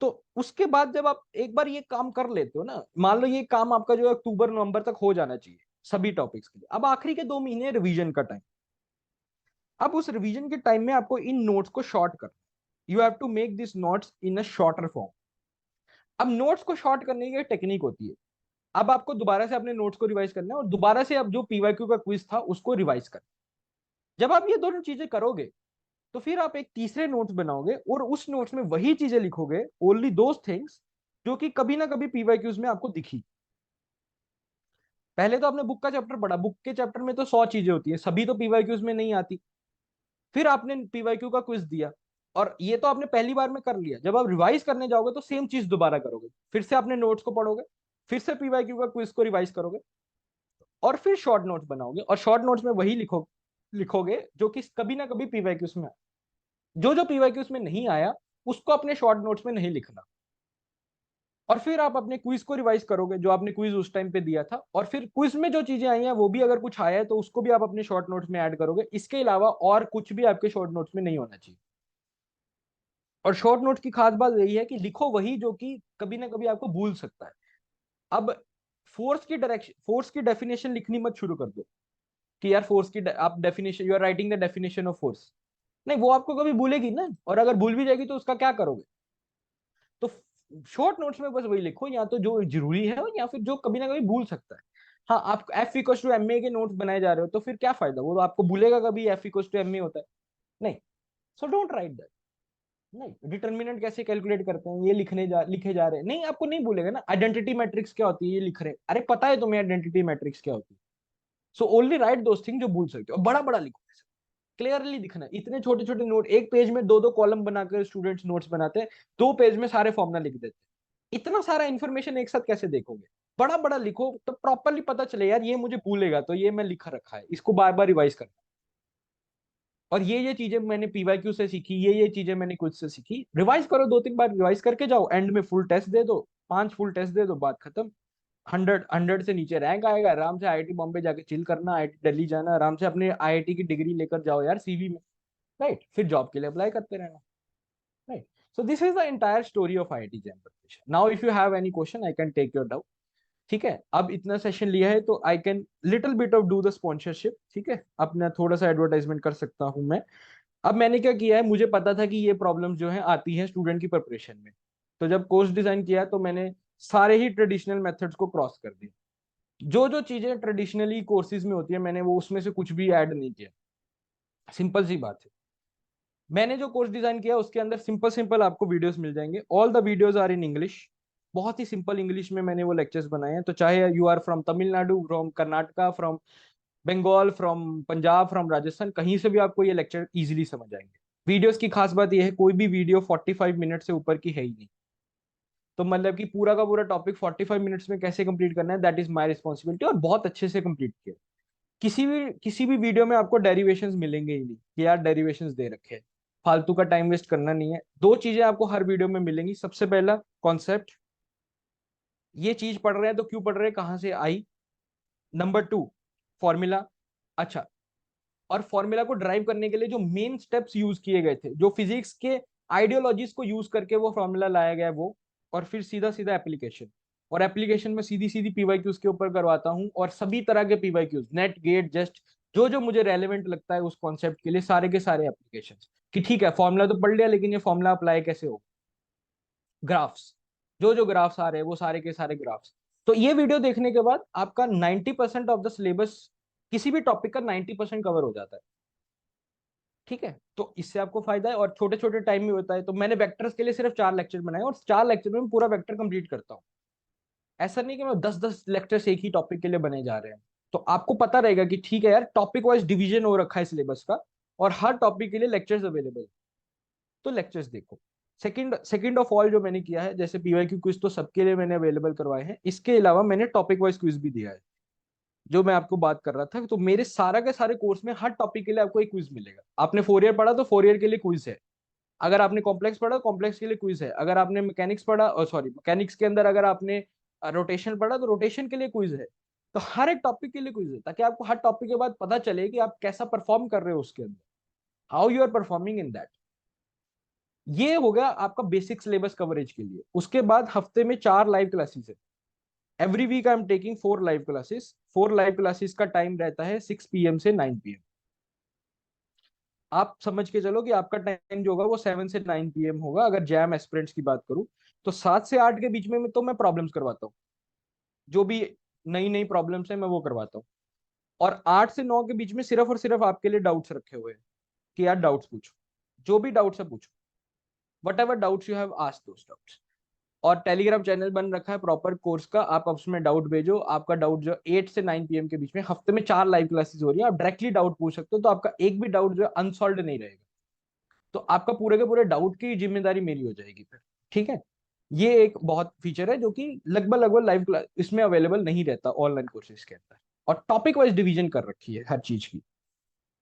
तो उसके बाद जब आप एक बार ये काम कर लेते हो ना, मान लो ये काम आपका जो है अक्टूबर नवंबर तक हो जाना चाहिए सभी टॉपिक्स के लिए, अब आखिरी के 2 महीने रिवीजन का टाइम। अब उस रिवीजन के टाइम में आपको इन नोट्स को शॉर्ट करना, you have to make this notes in a shorter form. अब नोट्स को शॉर्ट करने की एक टेक्निक होती है। अब आपको दोबारा से अपने नोट्स को रिवाइज करना है और दोबारा से अब जो पीवाईक्यू का क्विज था उसको रिवाइज करना। जब आप ये दोनों चीजें करोगे तो फिर आप एक तीसरे नोट्स बनाओगे और उस नोट्स में वही चीजें लिखोगे, ओनली दोज थिंग्स जो कि कभी ना कभी पीवाईक्यूज में आपको दिखी। पहले तो आपने बुक का चैप्टर पढ़ा, बुक के चैप्टर में तो 100 चीजें होती है, सभी तो पीवाईक्यूज में नहीं आती। फिर आपने पीवाईक्यू का क्विज दिया और ये तो आपने पहली बार में कर लिया। जब आप रिवाइज करने जाओगे तो सेम चीज दोबारा करोगे, फिर से अपने नोट्स को पढ़ोगे, फिर से पीवाईक्यू का क्विज को रिवाइज करोगे और फिर शॉर्ट नोट्स बनाओगे और शॉर्ट नोट्स में वही लिखोगे जो कि कभी ना कभी पीवाईक्यूज में आया। जो जो पीवाईक्यूज में नहीं आया उसको अपने शॉर्ट नोट्स में नहीं लिखना। और फिर आप अपने क्विज को रिवाइज करोगे जो आपने क्विज उस टाइम पे दिया था, और फिर क्विज में जो चीजें आई हैं वो भी अगर कुछ आया है तो उसको भी आप अपने शॉर्ट नोट्स में ऐड करोगे। इसके अलावा और कुछ भी आपके शॉर्ट नोट्स में नहीं होना चाहिए। और शॉर्ट नोट्स की खास बात यही है कि लिखो वही जो कि कभी ना कभी आपको भूल सकता है। अब फोर्स की डेफिनेशन लिखनी मत शुरू कर दो कि यार फोर्स की आप definition, you are writing the definition of force. नहीं, वो आपको कभी भूलेगी ना, और अगर भूल भी जाएगी तो उसका क्या करोगे। तो शॉर्ट नोट्स में बस वही लिखो, या तो जो जरूरी है या फिर जो कभी ना कभी भूल सकता है। हाँ, आप F equal to M A के नोट्स बनाए जा रहे हो तो फिर क्या फायदा, वो तो आपको भूलेगा कभी F equal to M A होता है। नहीं, सो डोंट राइट दैट। नहीं, डिटर्मिनेंट कैसे कैलकुलेट करते हैं ये लिखे जा रहे हैं, नहीं आपको नहीं भूलेगा ना। आइडेंटिटी मैट्रिक्स क्या होती है ये लिख रहे हैं, अरे पता है तुम्हें आइडेंटिटी मैट्रिक्स क्या होती है। So only right those thing जो भूल सकते हो, बड़ा बड़ा लिखो, क्लियरली दिखना। इतने छोटे छोटे नोट, एक पेज में दो दो कॉलम बनाकर स्टूडेंट्स नोट्स बनाते हैं, 2 पेज में सारे फॉर्मूला लिख देते हैं। इतना सारा इन्फॉर्मेशन एक साथ कैसे देखोगे। बड़ा बड़ा लिखो तो प्रॉपरली पता चले यार ये मुझे भूलेगा तो ये मैं लिखा रखा है, इसको बार बार रिवाइज करना। और ये चीजें मैंने पीवाईक्यू से सीखी, ये चीजें मैंने कुछ से सीखी, रिवाइज करो, 2-3 बार रिवाइज करके जाओ, एंड में फुल टेस्ट दे दो, 5 फुल टेस्ट दे दो, बात खत्म। 100 से नीचे रैंक आएगा, आराम से आईआईटी बॉम्बे जाके चिल करना, आईआईटी दिल्ली जाना, आराम से अपने आईआईटी की डिग्री लेकर जाओ यार सीवी में। राइट, फिर जॉब के लिए अप्लाई करते रहना। Right, so this is the entire story of IIT JAM preparation. Now if you have any question I can take your doubt. ठीक है, अब इतना सेशन लिया है तो I can little bit of do the sponsorship. ठीक है, अपना थोड़ा सा एडवर्टाइजमेंट कर सकता हूं मैं। अब मैंने क्या किया है, मुझे पता था कि ये प्रॉब्लम जो है आती है स्टूडेंट की प्रिपरेशन में, तो जब कोर्स डिजाइन किया तो मैंने सारे ही ट्रेडिशनल मेथड्स को क्रॉस कर दिया। जो जो चीजें ट्रेडिशनली कोर्सेज में होती है मैंने वो उसमें से कुछ भी ऐड नहीं किया। सिंपल सी बात है। मैंने जो कोर्स डिजाइन किया उसके अंदर सिंपल सिंपल आपको वीडियोस मिल जाएंगे, all the videos are in English. बहुत ही सिंपल इंग्लिश में मैंने वो लेक्चर्स बनाए हैं, तो चाहे you are from Tamil Nadu, from Karnataka, from Bengal, from Punjab, from Rajasthan, कहीं से भी आपको ये लेक्चर इजीली समझ आएंगे। वीडियोस की खास बात यह है, कोई भी वीडियो 45 मिनट से ऊपर की है ही नहीं। तो मतलब कि पूरा का पूरा टॉपिक 45 मिनट्स में कैसे कंप्लीट करना है, दैट इज माय रिस्पॉन्सिबिलिटी, और बहुत अच्छे से कंप्लीट किया। किसी भी वीडियो में आपको डेरिवेशंस मिलेंगे ही नहीं कि यार डेरिवेशंस दे रखे हैं, फालतू का टाइम वेस्ट करना नहीं है। दो चीजें आपको हर वीडियो में मिलेंगी। सबसे पहला कॉन्सेप्ट, ये चीज पढ़ रहे हैं तो क्यों पढ़ रहे हैं, कहाँ से आई। Number two, formula. अच्छा, और फॉर्मूला को ड्राइव करने के लिए जो मेन स्टेप्स यूज किए गए थे, जो फिजिक्स के आइडियोलॉजीज को यूज करके वो फॉर्मूला लाया गया है वो, और फिर सीधा सीधा एप्लीकेशन। और एप्लीकेशन में सीधी सीधी पीवाईक्यूज के ऊपर करवाता हूँ, और सभी तरह के पीवाईक्यूज, नेट गेट जस्ट, जो जो मुझे रेलेवेंट लगता है उस कॉन्सेप्ट के लिए, सारे के सारे एप्लीकेशन। कि ठीक है फॉर्मूला तो पढ़ लिया, लेकिन ये फॉर्मूला अप्लाई कैसे हो। ग्राफ्स, जो जो ग्राफ्स आ रहे हैं वो सारे के सारे ग्राफ्स। तो ये वीडियो देखने के बाद आपका 90% ऑफ द सिलेबस, किसी भी टॉपिक का 90% कवर हो जाता है। ठीक है, तो इससे आपको फायदा है, और छोटे छोटे टाइम में होता है। तो मैंने वेक्टर्स के लिए सिर्फ 4 लेक्चर बनाए, और 4 लेक्चर में पूरा वेक्टर कंप्लीट करता हूँ। ऐसा नहीं कि मैं 10-10 लेक्चर्स एक ही टॉपिक के लिए बने जा रहे हैं। तो आपको पता रहेगा कि ठीक है यार, टॉपिक वाइज डिवीजन हो रखा है सिलेबस का, और हर टॉपिक के लिए लेक्चर्स अवेलेबल है। तो लेक्चर्स देखो। सेकंड सेकंड ऑफ ऑल जो मैंने किया है, जैसे पीवाईक्यू क्विज तो सबके लिए मैंने अवेलेबल करवाए हैं, इसके अलावा मैंने टॉपिक वाइज क्विज भी दिया है। जो मैं आपको बात कर रहा था, तो मेरे सारा के सारे कोर्स में हर टॉपिक के लिए आपको एक क्विज मिलेगा। आपने 4 ईयर पढ़ा तो 4 ईयर के लिए क्विज है। अगर आपने कॉम्प्लेक्स पढ़ा, कॉम्प्लेक्स के लिए क्विज है। अगर आपने मैकेनिक्स पढ़ा, सॉरी मैकेनिक्स के अंदर अगर आपने रोटेशन पढ़ा, तो रोटेशन के लिए क्विज है। तो हर एक टॉपिक के लिए क्विज है, ताकि आपको हर टॉपिक के बाद पता चले कि आप कैसा परफॉर्म कर रहे हो उसके अंदर, how you are performing in that. ये हो गया आपका बेसिक सिलेबस कवरेज के लिए। उसके बाद हफ्ते में 4 लाइव क्लासेस है। Every week I am taking 4 live classes. 4 live classes का टाइम रहता है 6 PM से 9 PM। आप समझ के चलो कि आपका टाइम जो होगा वो 7 से 9 PM होगा। अगर जैम एस्पिरेंट्स की बात करूं, तो 7 से 8 के बीच में तो मैं प्रॉब्लम्स करवाता हूँ। जो भी नई नई प्रॉब्लम्स है मैं वो करवाता हूँ। और 8 से 9 के बीच में सिर्फ और सिर्फ आपके लिए डाउट्स रखे हुए हैं, कि यार डाउट्स पूछो, जो भी डाउट्स है पूछो, what ever doubts you have asked those doubts. और टेलीग्राम चैनल बन रखा है प्रॉपर कोर्स का, आप उसमें डाउट भेजो। आपका डाउट जो 8 से 9 PM के बीच में हफ्ते में 4 लाइव क्लासेस हो रही है, आप डायरेक्टली डाउट पूछ सकते हो। तो आपका एक भी डाउट जो है अनसॉल्व नहीं रहेगा। तो आपका पूरे के पूरे डाउट की जिम्मेदारी मेरी हो जाएगी फिर। ठीक है, ये एक बहुत फीचर है जो कि लगभग लगभग लाइव क्लास इसमें अवेलेबल नहीं रहता ऑनलाइन कोर्सेज के अंदर। और टॉपिक वाइज डिवीजन कर रखी है हर चीज की।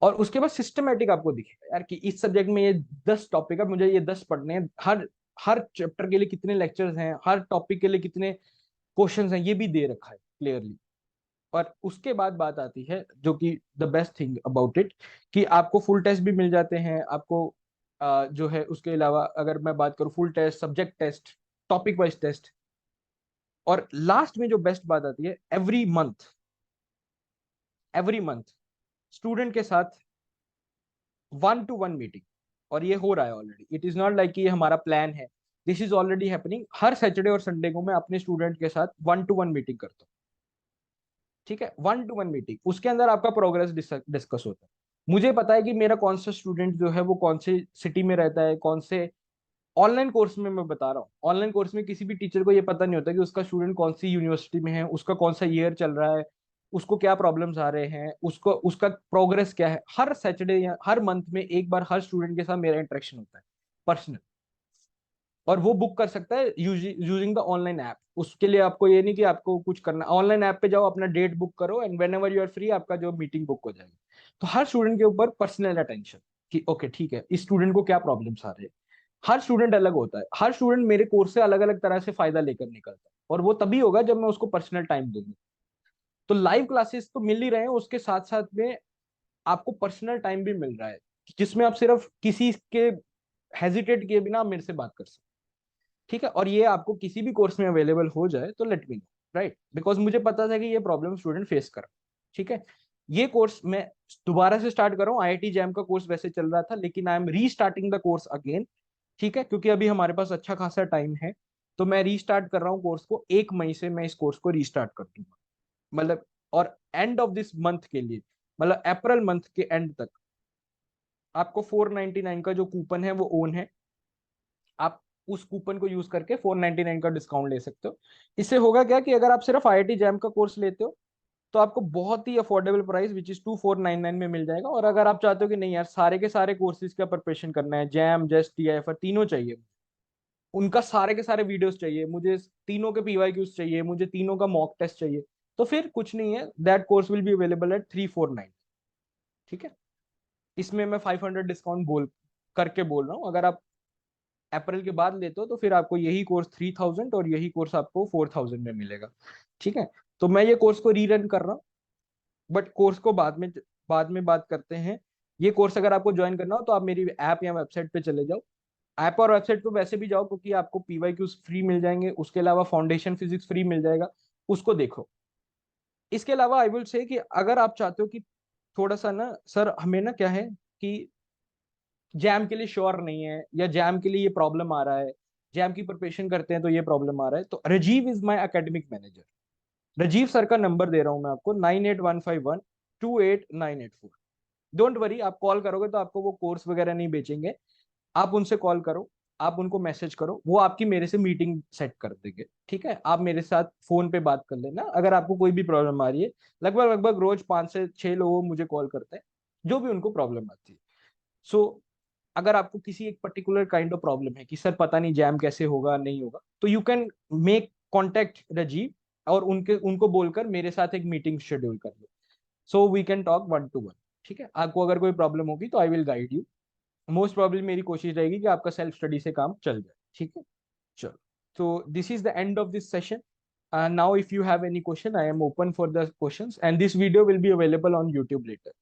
और उसके बाद सिस्टमेटिक आपको दिखेगा यार, कि इस सब्जेक्ट में ये 10 टॉपिक है, मुझे ये 10 पढ़ने हैं। हर हर चैप्टर के लिए कितने लेक्चर्स हैं, हर टॉपिक के लिए कितने क्वेश्चंस हैं, ये भी दे रखा है क्लियरली। और उसके बाद बात आती है जो कि the best thing about it, कि आपको फुल टेस्ट भी मिल जाते हैं आपको। जो है उसके अलावा अगर मैं बात करूँ, full test, subject test, topic wise test. और लास्ट में जो बेस्ट बात आती है, एवरी मंथ स्टूडेंट के साथ 1-to-1 मीटिंग। और ये हो रहा है already. It is not like कि ये हमारा प्लान है, this is already happening. Her Saturday और संडे को मैं अपने स्टूडेंट के साथ 1-to-1 मीटिंग करता हूँ। ठीक है, 1-to-1 मीटिंग, उसके अंदर आपका प्रोग्रेस डिस्कस होता है। मुझे पता है कि मेरा कौन सा स्टूडेंट जो है वो कौन से सिटी में रहता है, कौन से। ऑनलाइन कोर्स में मैं बता रहा हूँ, ऑनलाइन कोर्स में किसी भी टीचर को ये पता नहीं होता कि उसका स्टूडेंट कौन सी यूनिवर्सिटी में है, उसका कौन सा ईयर चल रहा है, उसको क्या प्रॉब्लम्स आ रहे हैं, उसको उसका प्रोग्रेस क्या है। हर सैटरडे या हर मंथ में एक बार हर स्टूडेंट के साथ मेरा इंटरेक्शन होता है, पर्सनल। और वो बुक कर सकता है यूजिंग द ऑनलाइन ऐप। उसके लिए आपको ये नहीं कि आपको कुछ करना, ऑनलाइन ऐप पे जाओ, अपना डेट बुक करो, and whenever you are free आपका जो मीटिंग बुक हो जाएगी। तो हर स्टूडेंट के ऊपर पर्सनल अटेंशन, कि ओके ठीक है, इस स्टूडेंट को क्या प्रॉब्लम्स आ रहे हैं। हर स्टूडेंट अलग होता है, हर स्टूडेंट मेरे कोर्स से अलग अलग तरह से फायदा लेकर निकलता है, और वो तभी होगा जब मैं उसको पर्सनल टाइम दूंगा। तो लाइव क्लासेस तो मिल ही रहे हैं, उसके साथ साथ में आपको पर्सनल टाइम भी मिल रहा है, जिसमें आप सिर्फ किसी के हेजिटेट किए बिना आप मेरे से बात कर सकते। ठीक है, और ये आपको किसी भी कोर्स में अवेलेबल हो जाए तो let me know, right, because मुझे पता था कि ये प्रॉब्लम स्टूडेंट फेस कर रहा है। ठीक है, ये कोर्स मैं दोबारा से स्टार्ट कर रहा हूँ। आईआईटी जैम का कोर्स वैसे चल रहा था, लेकिन आई एम री स्टार्टिंग द कोर्स अगेन। ठीक है, क्योंकि अभी हमारे पास अच्छा खासा टाइम है। तो मैं रीस्टार्ट कर रहा हूँ कोर्स को, 1 मई से मैं इस कोर्स को रीस्टार्ट कर दूंगा। मतलब, और एंड ऑफ दिस मंथ के लिए, मतलब अप्रैल मंथ के एंड तक आपको 499 का जो कूपन है वो ओन है, आप उस कूपन को यूज करके 499 का डिस्काउंट ले सकते हो। इससे होगा क्या कि अगर आप सिर्फ IIT जैम का कोर्स लेते हो तो आपको बहुत ही अफोर्डेबल प्राइस विच इज 2499 में मिल जाएगा। और अगर आप चाहते हो कि नहीं यार सारे के सारे कोर्सेज का प्रिपरेशन करना है, जैम जेस्ट TIFR तीनों चाहिए, उनका सारे के सारे वीडियोस चाहिए मुझे, तीनों के PYQs चाहिए मुझे, तीनों का मॉक टेस्ट चाहिए, तो फिर कुछ नहीं है, that course will be available at 349। ठीक है, इसमें मैं 500 डिस्काउंट बोल रहा हूँ। अगर आप अप्रैल के बाद लेते हो तो फिर आपको यही कोर्स 3000 और यही कोर्स आपको 4000 में मिलेगा। ठीक है, तो मैं ये कोर्स को रीरन कर रहा हूँ, बट कोर्स को बाद में बात करते हैं। ये कोर्स अगर आपको ज्वाइन करना हो तो आप मेरी ऐप या वेबसाइट पे चले जाओ। ऐप और वेबसाइट पे वैसे भी जाओ क्योंकि आपको PYQs फ्री मिल जाएंगे, उसके अलावा फाउंडेशन फिजिक्स फ्री मिल जाएगा, उसको देखो। इसके अलावा आई विल से कि अगर आप चाहते हो कि थोड़ा सा ना सर हमें ना क्या है कि जैम के लिए श्योर नहीं है या जैम के लिए ये प्रॉब्लम आ रहा है, जैम की प्रिपरेशन करते हैं तो ये प्रॉब्लम आ रहा है, तो Rajeev is my academic manager. Rajeev sir का नंबर दे रहा हूं मैं आपको, 9815128984। डोंट वरी, आप कॉल करोगे तो आपको वो कोर्स वगैरह नहीं बेचेंगे, आप उनसे कॉल करो, आप उनको मैसेज करो, वो आपकी मेरे से मीटिंग सेट कर देंगे। ठीक है, आप मेरे साथ फोन पे बात कर लेना अगर आपको कोई भी प्रॉब्लम आ रही है। लगभग लगभग रोज 5 से 6 लोग मुझे कॉल करते हैं जो भी उनको प्रॉब्लम आती है। सो अगर आपको किसी एक पर्टिकुलर काइंड ऑफ प्रॉब्लम है कि सर पता नहीं जैम कैसे होगा नहीं होगा, तो you can make contact Rajeev और उनको बोलकर मेरे साथ एक मीटिंग शेड्यूल कर लो, so we can talk 1 to 1। ठीक है, आपको अगर कोई प्रॉब्लम होगी तो I will guide you. Most probably मेरी कोशिश रहेगी कि आपका सेल्फ स्टडी से काम चल जाए। ठीक है, चलो, तो this is the end of this session. Now if you have any question, I am open for the questions and this video will be available on YouTube later.